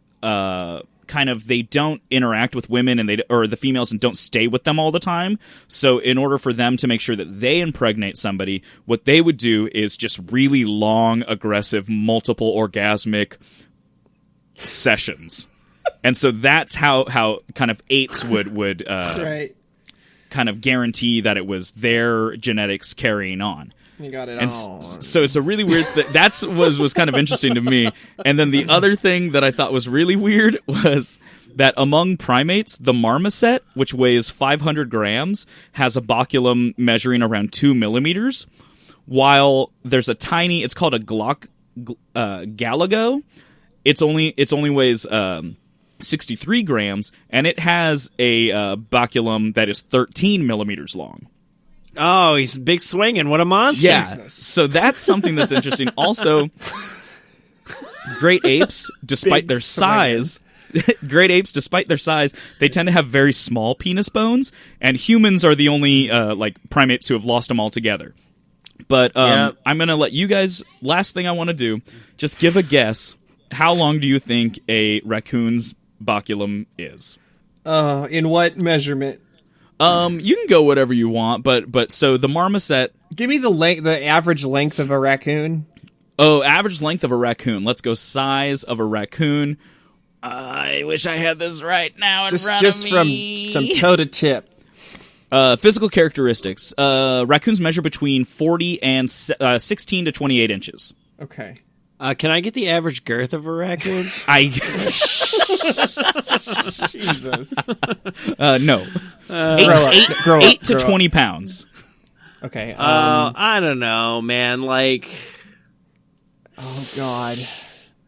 they don't interact with women and or the females and don't stay with them all the time. So in order for them to make sure that they impregnate somebody, what they would do is just really long, aggressive, multiple orgasmic sessions. And so that's how kind of apes would Right. kind of guarantee that it was their genetics carrying on. You got it And all. so it's a really weird thing. That's was kind of interesting to me. And then the other thing that I thought was really weird was that among primates, the marmoset, which weighs 500 grams, has a baculum measuring around 2 millimeters, while there's a tiny, it's called a galago. It's only weighs 63 grams, and it has a baculum that is 13 millimeters long. Oh, he's big swinging. What a monster. Yeah, so that's something that's interesting. Also, great apes, despite their size, they tend to have very small penis bones, and humans are the only primates who have lost them altogether. But I'm going to let you guys, last thing I want to do, just give a guess. How long do you think a raccoon's baculum is? In what measurement? You can go whatever you want, but so the marmoset. Give me the average length of a raccoon. Oh, average length of a raccoon. Let's go size of a raccoon. I wish I had this right now in front of me. Just from some toe to tip. Physical characteristics. Raccoons measure between 40 and 16 to 28 inches. Okay. Can I get the average girth of a raccoon? Jesus. No. Grow 8 up. to 20 pounds. Okay. I don't know, man. Like, oh, God.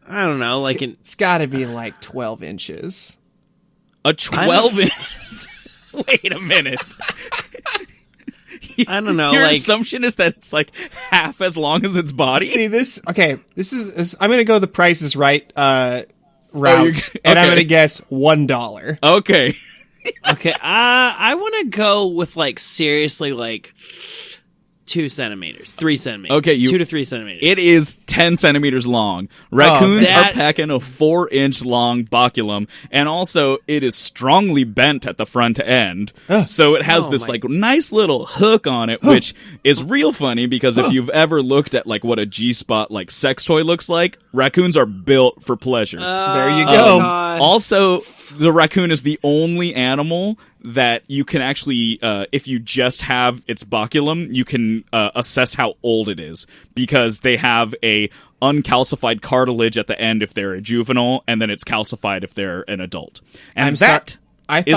I don't know. Like, It's got to be like 12 inches. A 12 inches? Wait a minute. I don't know. Your like, assumption is that it's like half as long as its body? See, this is I'm going to go the Price is Right route, okay. and I'm going to guess $1. Okay. okay. I want to go with, like, seriously, like, 2 centimeters, 3 centimeters. Okay, 2 to 3 centimeters. It is 10 centimeters long. Raccoons that- are packing a 4-inch long baculum, and also it is strongly bent at the front end. So it has this like nice little hook on it, which is real funny because if you've ever looked at like what a G-spot like sex toy looks like, raccoons are built for pleasure. There you go. God. Also, the raccoon is the only animal that you can actually, if you just have its baculum, you can assess how old it is because they have a uncalcified cartilage at the end if they're a juvenile, and then it's calcified if they're an adult. And I is thought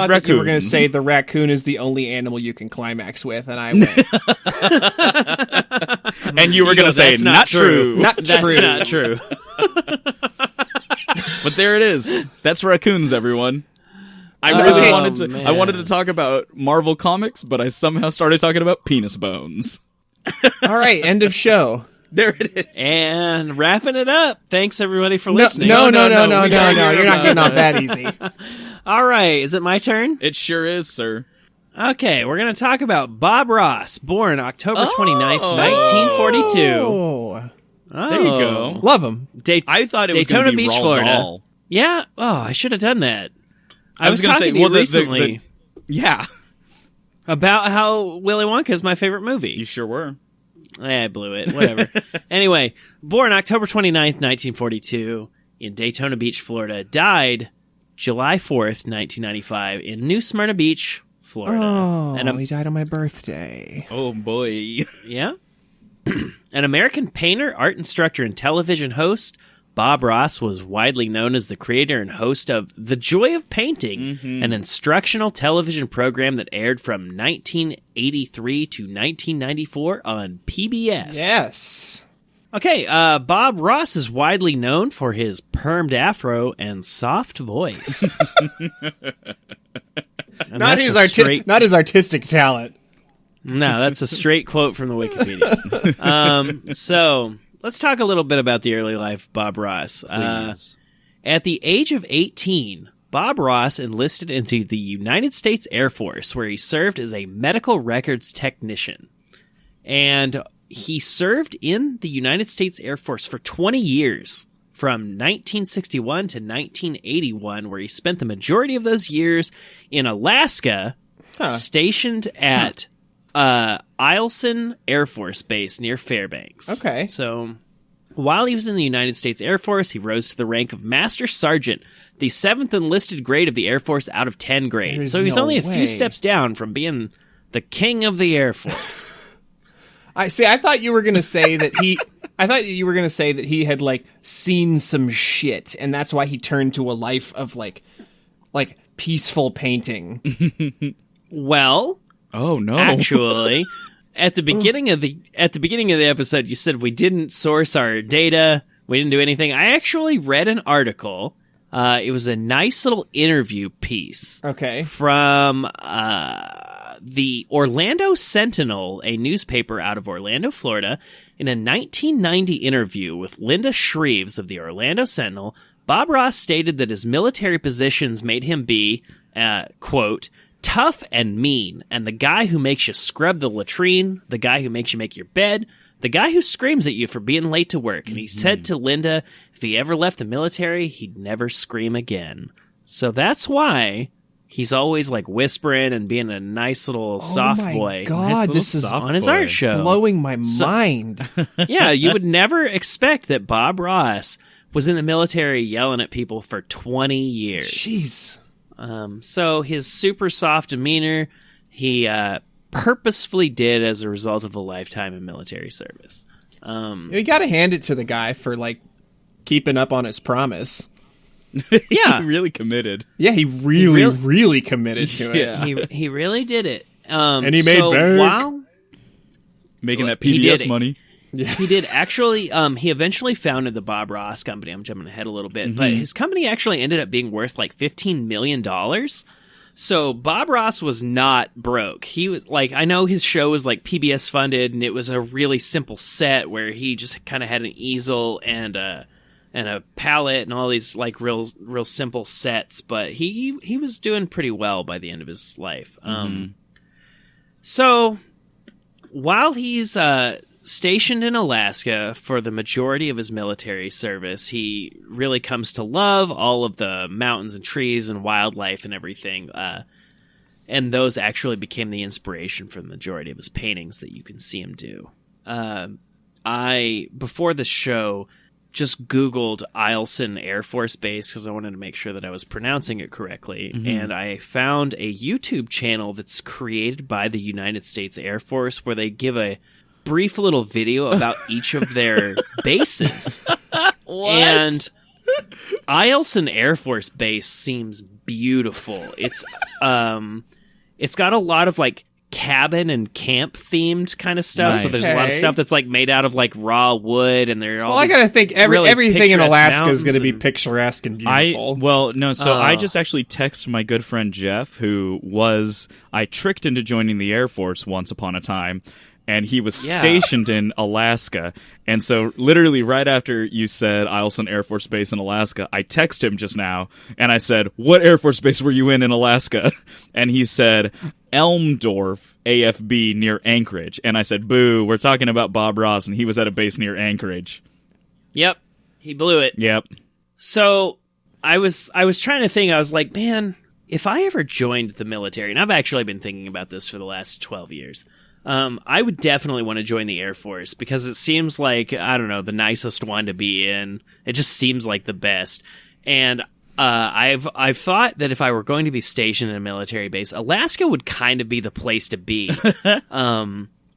that you were going to raccoons. say the raccoon is the only animal you can climax with, and I went. And you were going to say, "That's not true. Not That's true. not true. But there it is. That's raccoons, everyone. I wanted to talk about Marvel Comics, but I somehow started talking about penis bones. All right, end of show. There it is. And wrapping it up. Thanks, everybody, for listening. No, No. you're not getting off that easy. All right. Is it my turn? It sure is, sir. Okay. We're going to talk about Bob Ross, born October 29th, 1942. Oh, There you go. love him. I thought it was Daytona going to be Beach, Roald Florida. Dahl. Yeah. Oh, I should have done that. I was gonna talking say, to you well, recently yeah, about how Willy Wonka is my favorite movie. you sure were. I blew it. Whatever. Anyway, born October 29th, 1942 in Daytona Beach, Florida. Died July 4th, 1995 in New Smyrna Beach, Florida. Oh, And he died on my birthday. Oh boy. yeah. An American painter, art instructor, and television host, Bob Ross was widely known as the creator and host of The Joy of Painting, an instructional television program that aired from 1983 to 1994 on PBS. Yes. Okay, Bob Ross is widely known for his permed afro and soft voice. And Not his artistic talent. No, that's a straight quote from the Wikipedia. So let's talk a little bit about the early life of Bob Ross. Please. At the age of 18, Bob Ross enlisted into the United States Air Force, where he served as a medical records technician. And he served in the United States Air Force for 20 years from 1961 to 1981, where he spent the majority of those years in Alaska, stationed at Eielson Air Force Base near Fairbanks. Okay. So while he was in the United States Air Force, he rose to the rank of Master Sergeant, the 7th enlisted grade of the Air Force out of 10 grades. So he's only a few steps down from being the king of the Air Force. I thought you were going to say that he... I thought you were going to say that he had, like, seen some shit, and that's why he turned to a life of, like peaceful painting. Well... Oh, no. Actually, at the beginning of the episode, you said we didn't source our data, we didn't do anything. I actually read an article. It was a nice little interview piece. Okay. From the Orlando Sentinel, a newspaper out of Orlando, Florida. In a 1990 interview with Linda Shreves of the Orlando Sentinel, Bob Ross stated that his military positions made him be, quote, tough and mean, and the guy who makes you scrub the latrine, the guy who makes you make your bed, the guy who screams at you for being late to work. And he said to Linda, if he ever left the military, he'd never scream again. So that's why he's always like whispering and being a nice little soft boy. God, nice this is on his art show. Blowing my mind. Yeah, you would never expect that Bob Ross was in the military yelling at people for 20 years. Jeez. So his super soft demeanor, he purposefully did as a result of a lifetime in military service. You got to hand it to the guy for, like, keeping up on his promise. Yeah. He really committed. Yeah, he really committed to it. Yeah. He really did it. And he made bank. Making that PBS money. Yeah. He did actually. He eventually founded the Bob Ross Company. I'm jumping ahead a little bit, but his company actually ended up being worth like $15 million. So Bob Ross was not broke. He was like, I know his show was like PBS funded, and it was a really simple set where he just kind of had an easel and a palette and all these like real simple sets. But he was doing pretty well by the end of his life. So while he's stationed in Alaska for the majority of his military service, he really comes to love all of the mountains and trees and wildlife and everything. And those actually became the inspiration for the majority of his paintings that you can see him do. I, before the show, just Googled Eielson Air Force Base because I wanted to make sure that I was pronouncing it correctly. And I found a YouTube channel that's created by the United States Air Force where they give a brief little video about each of their bases. What? And Eielson Air Force Base seems beautiful. It's got a lot of like cabin and camp themed kind of stuff. Nice. So there's a lot of stuff that's like made out of like raw wood, and they're all. Well, I gotta think everything in Alaska is going to be and picturesque and beautiful. I just actually texted my good friend Jeff, I tricked into joining the Air Force once upon a time. And he was stationed in Alaska. And so literally right after you said Eielson Air Force Base in Alaska, I texted him just now, and I said, what Air Force Base were you in Alaska? And he said, Elmdorf AFB near Anchorage. And I said, boo, we're talking about Bob Ross, and he was at a base near Anchorage. Yep. He blew it. Yep. So I was trying to think, I was like, man, if I ever joined the military, and I've actually been thinking about this for the last 12 years, I would definitely want to join the Air Force because it seems like, I don't know, the nicest one to be in. It just seems like the best. And I've thought that if I were going to be stationed in a military base, Alaska would kind of be the place to be.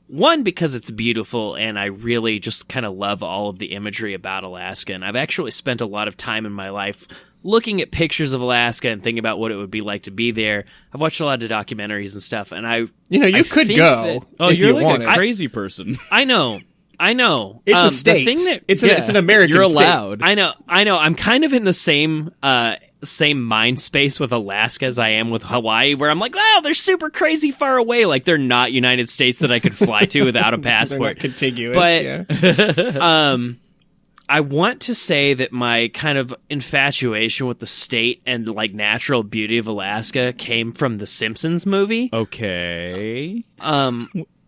One, because it's beautiful, and I really just kind of love all of the imagery about Alaska. And I've actually spent a lot of time in my life looking at pictures of Alaska and thinking about what it would be like to be there. I've watched a lot of documentaries and stuff, and you could go. You're like wanted. a craperson person. I know. It's a state. It's an American. You're state. allowed. I know. I'm kind of in the same mind space with Alaska as I am with Hawaii, where I'm like, wow, they're super crazy far away. Like they're not United States that I could fly to without a passport. They're not contiguous. But I want to say that my kind of infatuation with the state and like natural beauty of Alaska came from the Simpsons movie. Okay.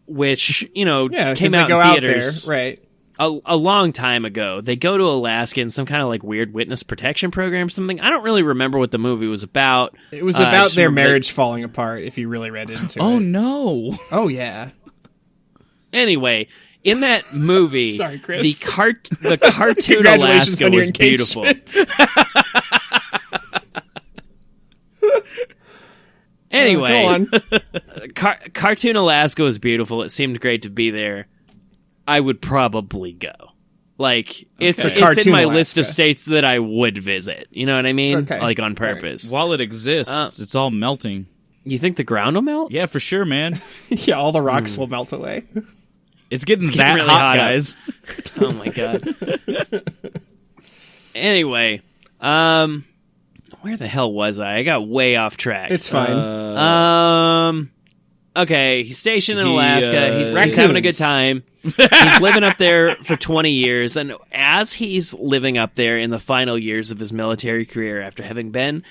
Which, came they out go in out theaters. there, right? a long time ago. They go to Alaska in some kind of like weird witness protection program or something. I don't really remember what the movie was about. It was about their marriage falling apart, if you really read into it. Oh, no. Oh, yeah. Anyway, in that movie, Sorry, Chris. the cartoon Congratulations Alaska on your was beautiful. Anyway, go on. Cartoon Alaska was beautiful. It seemed great to be there. I would probably go. Like, it's in my list of states that I would visit. You know what I mean? Okay. Like, on purpose. While it exists, it's all melting. You think the ground will melt? Yeah, for sure, man. Yeah, all the rocks will melt away. It's getting that really hot, hot guys. Oh, my God. Anyway, where the hell was I? I got way off track. It's fine. Okay, he's stationed in Alaska. He's Raccoons. having a good time. He's living up there for 20 years. And as he's living up there in the final years of his military career, after having been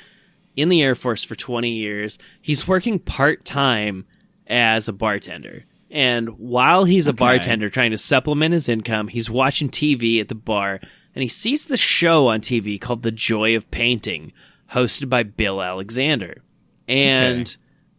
in the Air Force for 20 years, he's working part-time as a bartender. And while he's a bartender trying to supplement his income, he's watching TV at the bar, and he sees the show on TV called The Joy of Painting, hosted by Bill Alexander. And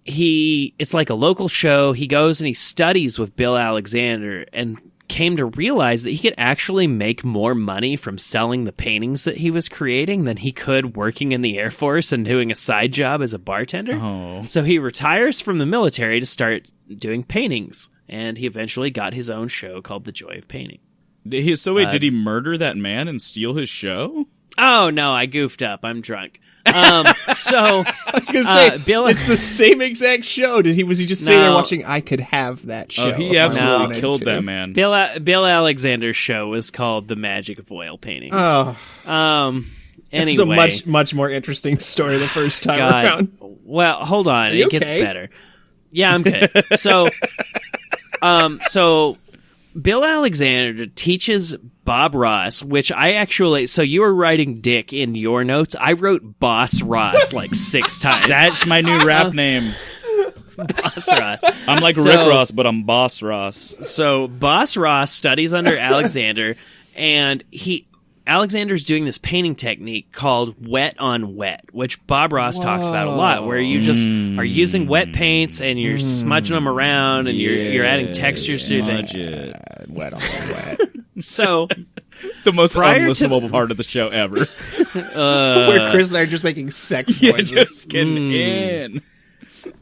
it's like a local show. He goes and he studies with Bill Alexander and came to realize that he could actually make more money from selling the paintings that he was creating than he could working in the Air Force and doing a side job as a bartender. Oh. So he retires from the military to start doing paintings, and he eventually got his own show called The Joy of Painting. Did he murder that man and steal his show? Oh, no, I goofed up. I'm drunk. So I was going to say, Bill, it's the same exact show. Was he just sitting there watching, I could have that show? Oh, he absolutely killed that man. Bill Alexander's show was called The Magic of Oil Paintings. Oh. Anyway. It's a much, much more interesting story the first time around. Well, hold on. It gets okay? better. Yeah, I'm good. So Bill Alexander teaches Bob Ross, which I actually... So you were writing Dick in your notes. I wrote Boss Ross like 6 times. That's my new rap name. Boss Ross. I'm like Rick Ross, but I'm Boss Ross. So Boss Ross studies under Alexander, and Alexander's doing this painting technique called wet on wet, which Bob Ross talks about a lot, where you just are using wet paints and you're smudging them around and you're adding textures to things. Wet on wet. So the most unlistenable part of the show ever. Where Chris and I are just making sex noises. Just getting in.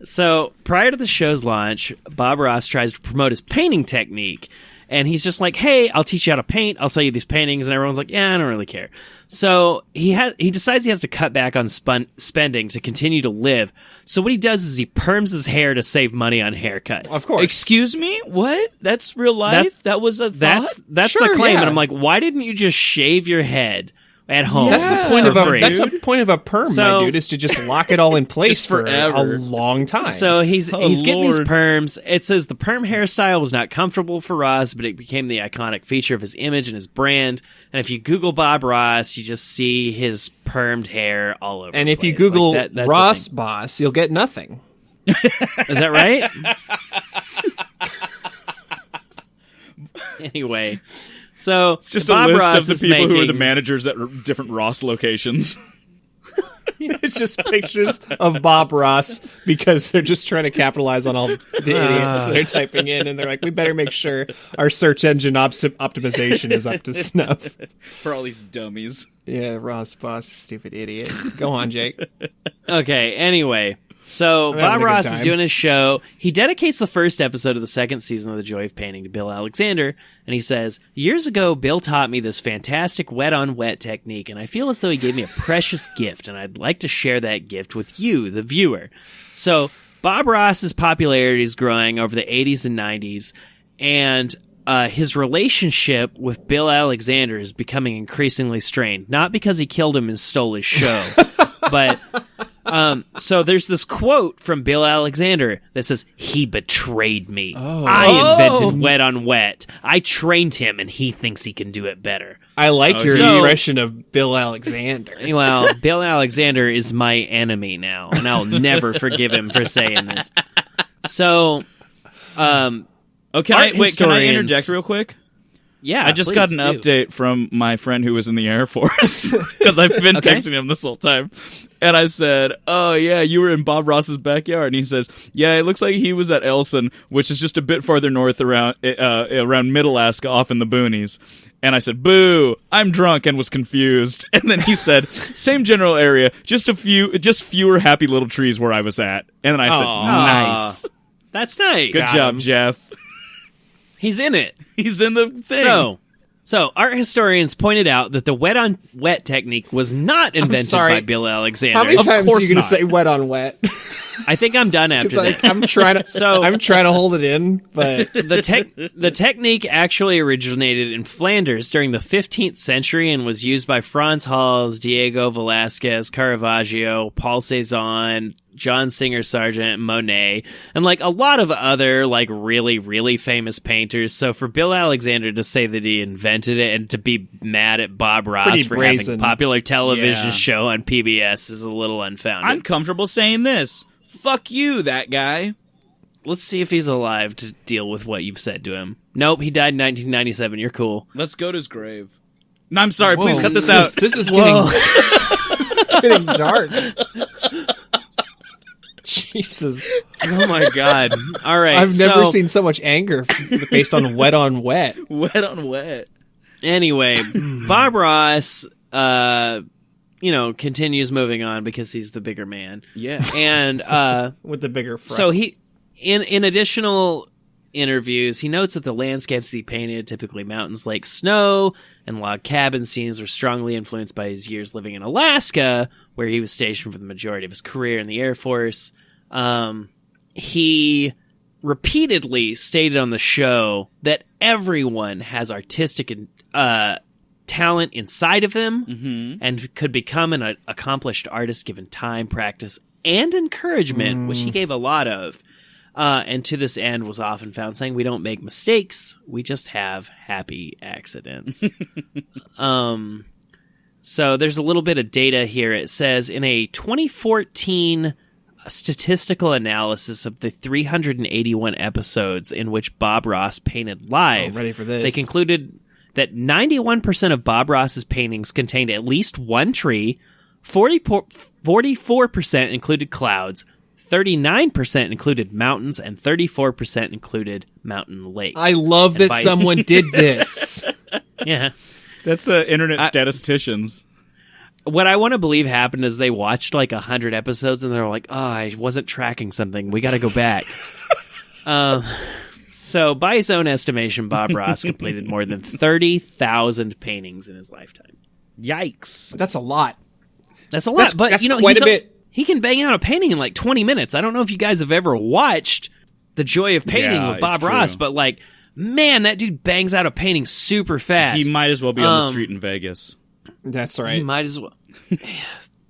So prior to the show's launch, Bob Ross tries to promote his painting technique. And he's just like, hey, I'll teach you how to paint. I'll sell you these paintings. And everyone's like, yeah, I don't really care. So he decides he has to cut back on spending to continue to live. So what he does is he perms his hair to save money on haircuts. Of course. Excuse me? What? That's real life? That was a thought? That's Sure, the claim. yeah. And I'm like, why didn't you just shave your head at home? That's the point of free? that's the point of a perm, So- my dude, is to just lock it all in place Just for forever. a long time. So he's getting these Lord. perms. It says the perm hairstyle was not comfortable for Ross, but it became the iconic feature of his image and his brand. And if you Google Bob Ross, you just see his permed hair all over. and the if you place. Google Like that's the Ross thing. Boss, you'll get nothing. Is that right? Anyway, so It's just Bob a list Ross of the is people who are the making- managers at different Ross locations. It's just pictures of Bob Ross because they're just trying to capitalize on all the idiots that are typing in, and they're like, we better make sure our search engine optimization is up to snuff. For all these dummies. Yeah, Ross Boss, stupid idiot. Go on, Jake. Okay, anyway. So I'm having Bob a good Ross time. is doing his show. He dedicates the first episode of the second season of The Joy of Painting to Bill Alexander, and he says, years ago, Bill taught me this fantastic wet-on-wet technique, and I feel as though he gave me a precious gift, and I'd like to share that gift with you, the viewer. So Bob Ross's popularity is growing over the 80s and 90s, and his relationship with Bill Alexander is becoming increasingly strained. Not because he killed him and stole his show, but... so there's this quote from Bill Alexander that says, he betrayed me. I invented wet on wet. I trained him and he thinks he can do it better. I like your so- impression of Bill Alexander. Well, Bill Alexander is my enemy now, and I'll never forgive him for saying this. So, Oh, can I Art interject historians- real quick? Yeah, I just got an please do. update from my friend who was in the Air Force because I've been texting him this whole time. And I said, "Oh yeah, you were in Bob Ross's backyard." And he says, "Yeah, it looks like he was at Elson, which is just a bit farther north around Mid-Alaska, off in the boonies." And I said, "Boo! I'm drunk and was confused." And then he said, "Same general area, just fewer happy little trees where I was at." And then I said, "Nice, That's nice. good job, Jeff." He's in it. He's in the thing. So art historians pointed out that the wet on wet technique was not invented sorry. by Bill Alexander. How many Of times are course you going to not. say wet on wet? I think I'm done after Like, that. I'm trying to. So- I'm trying to hold it in, but The technique actually originated in Flanders during the 15th century and was used by Franz Hals, Diego Velázquez, Caravaggio, Paul Cézanne, John Singer Sargent, Monet, and like a lot of other like really, really famous painters. So for Bill Alexander to say that he invented it and to be mad at Bob Ross Pretty for brazen. having a popular television Yeah. show on PBS is a little unfounded. I'm comfortable saying this. Fuck you, that guy. Let's see if he's alive to deal with what you've said to him. Nope, he died in 1997. You're cool. Let's go to his grave. No, I'm sorry. Please Whoa, cut this out. This is Whoa. getting dark. Jesus, Oh my god. All right. I've never so- seen so much anger based on wet on wet. Wet on wet. Anyway, Bob Ross, continues moving on because he's the bigger man. Yeah. And With the bigger front. so he, in additional interviews, he notes that the landscapes he painted, typically mountains, lakes, snow, and log cabin scenes, were strongly influenced by his years living in Alaska, where he was stationed for the majority of his career in the Air Force. He repeatedly stated on the show that everyone has artistic talent inside of them and could become an accomplished artist given time, practice, and encouragement, which he gave a lot of. And to this end was often found saying, "We don't make mistakes, we just have happy accidents." So there's a little bit of data here. It says in a 2014 statistical analysis of the 381 episodes in which Bob Ross painted live, ready for this. they concluded that 91% of Bob Ross's paintings contained at least one tree, 44% included clouds, 39% included mountains, and 34% included mountain lakes. I love And that by- someone did this. Yeah. That's the internet statisticians. What I want to believe happened is they watched like 100 episodes and they're like, "Oh, I wasn't tracking something. We got to go back." So by his own estimation, Bob Ross completed more than 30,000 paintings in his lifetime. Yikes. That's a lot. That's a lot, but that's you know, quite a bit. He can bang out a painting in like 20 minutes. I don't know if you guys have ever watched The Joy of Painting Yeah, with Bob it's Ross, true. but like, man, that dude bangs out a painting super fast. He might as well be on the street in Vegas. That's He right. might as well.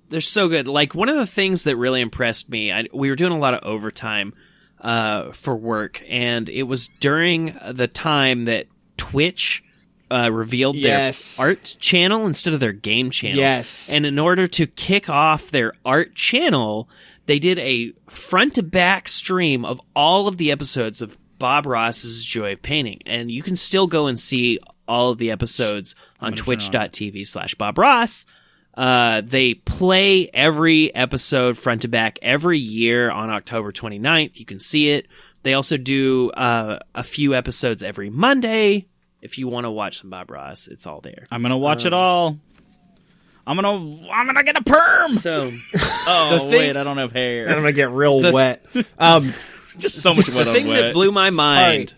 They're so good. Like, one of the things that really impressed me, we were doing a lot of overtime for work, and it was during the time that Twitch revealed Yes. their art channel instead of their game channel. Yes. And in order to kick off their art channel, they did a front-to-back stream of all of the episodes of Bob Ross's Joy of Painting. And you can still go and see all of the episodes on twitch.tv/Bob Ross. They play every episode front to back every year on October 29th. You can see it. They also do a few episodes every Monday. If you want to watch some Bob Ross, it's all there. I'm gonna watch it all. I'm gonna get a perm. So Oh thing- wait, I don't have I'm hair. gonna get real wet. Just so much wet the on thing wet. that blew my mind,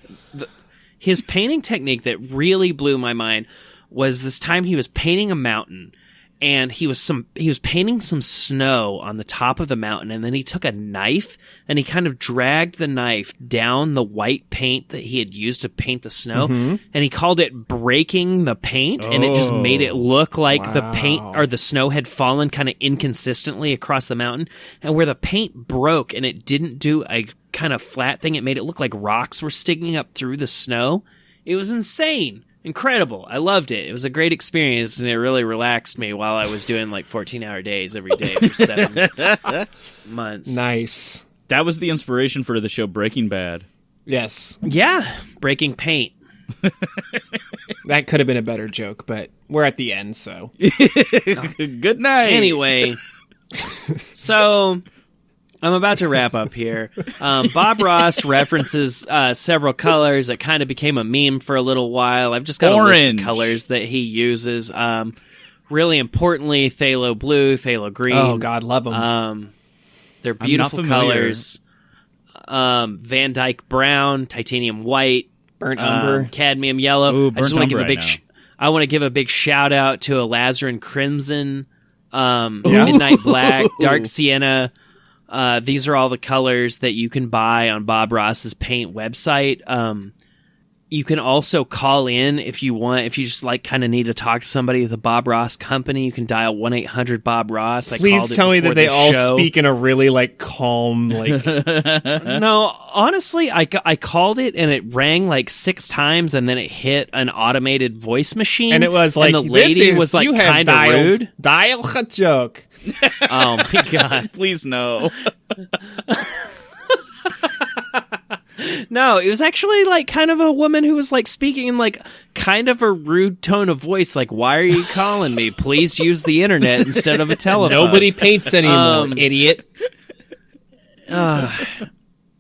his painting technique that really blew my mind was this time he was painting a mountain, and he was painting some snow on the top of the mountain, and then he took a knife and he kind of dragged the knife down the white paint that he had used to paint the snow, and he called it breaking the paint, and it just made it look like the paint or the snow had fallen kind of inconsistently across the mountain, and where the paint broke and it didn't do a kind of flat thing, it made it look like rocks were sticking up through the snow. It was insane. Incredible. I loved it. It was a great experience, and it really relaxed me while I was doing like 14-hour days every day for 7 months. Nice. That was the inspiration for the show Breaking Bad. Yes. Yeah. Breaking paint. That could have been a better joke, but we're at the end, so. Good night. Anyway, so I'm about to wrap up here. Bob Ross references several colors that kind of became a meme for a little while. I've just got a list of colors that he uses. Really importantly, phthalo blue, phthalo green. Oh, God, love them. They're beautiful colors. Van Dyke brown, titanium white, burnt umber, cadmium yellow. Ooh, I just want to give a big. right I want to give a big shout out to alizarin crimson, midnight black, dark sienna. These are all the colors that you can buy on Bob Ross's paint website. You can also call in if you want. If you just kind of need to talk to somebody at the Bob Ross company, you can dial 1-800-BOB-ROSS. Please tell me that they all speak in a really calm No, honestly, I called it and it rang 6 times and then it hit an automated voice machine. And it was and the lady was kind of rude. Dial a joke. Oh my God. Please no. No, it was actually kind of a woman who was speaking in kind of a rude tone of voice. Why are you calling me? Please use the internet instead of a telephone. Nobody paints anymore, idiot.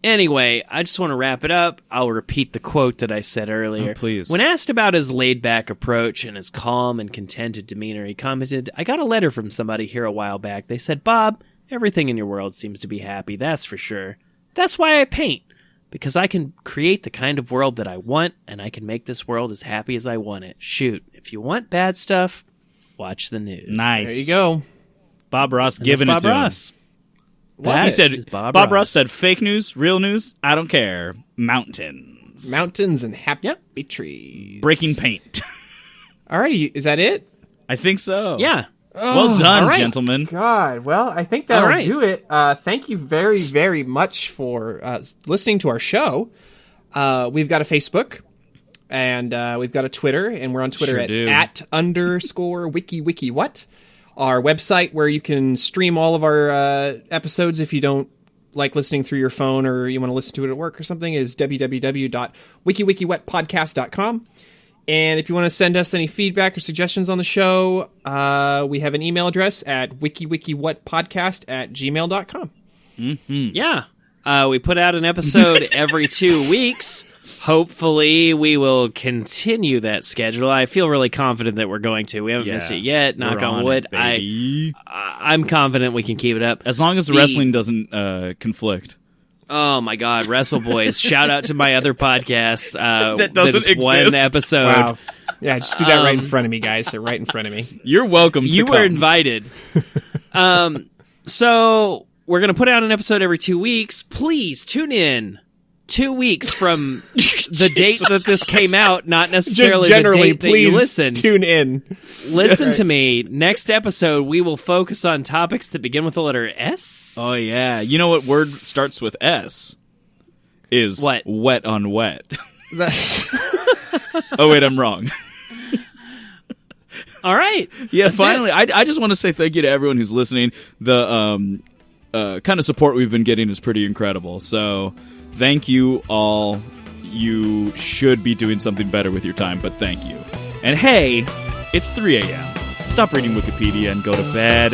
Anyway, I just want to wrap it up. I'll repeat the quote that I said earlier. Oh, please. When asked about his laid-back approach and his calm and contented demeanor, he commented, "I got a letter from somebody here a while back. They said, 'Bob, everything in your world seems to be happy, that's for sure. That's why I paint. Because I can create the kind of world that I want, and I can make this world as happy as I want it. Shoot, if you want bad stuff, watch the news.'" Nice. There you go. Bob Ross giving it Bob to him. Ross. He said, is Bob Ross said, fake news, real news, I don't care. Mountains. Mountains and happy trees. Breaking paint. Alrighty, is that it? I think so. Yeah. Well done, all right. gentlemen. God, well, I think that'll All right. do it. Thank you very, very much for listening to our show. We've got a Facebook, and we've got a Twitter, and we're on Twitter Sure at @_Wiki Wiki what. Our website, where you can stream all of our episodes if you don't like listening through your phone or you want to listen to it at work or something, is www.wikiwikiwhatpodcast.com. And if you want to send us any feedback or suggestions on the show, we have an email address at wikiwikiwhatpodcast@gmail.com. Yeah. We put out an episode every 2 weeks. Hopefully, we will continue that schedule. I feel really confident that we're going to. We haven't missed it yet. Knock on wood. I'm confident we can keep it up. As long as the wrestling doesn't conflict. Oh my God, Wrestle Boys! Shout out to my other podcast that doesn't exist. One episode. Wow. Yeah, just do that right in front of me, guys. They're right in front of me. You're welcome to You come. were invited. So we're going to put out an episode every 2 weeks. Please tune in 2 weeks from the date that this came out, not necessarily Just generally, the date that you listened. tune in. Listen to me. Next episode, we will focus on topics that begin with the letter S. Oh, yeah. You know what word starts with S? Is what? Wet on wet. Oh, wait, I'm wrong. All right. Yeah, finally. I just want to say thank you to everyone who's listening. The kind of support we've been getting is pretty incredible. So thank you all. You should be doing something better with your time, but thank you. And hey, it's 3 a.m. Stop reading Wikipedia and go to bed.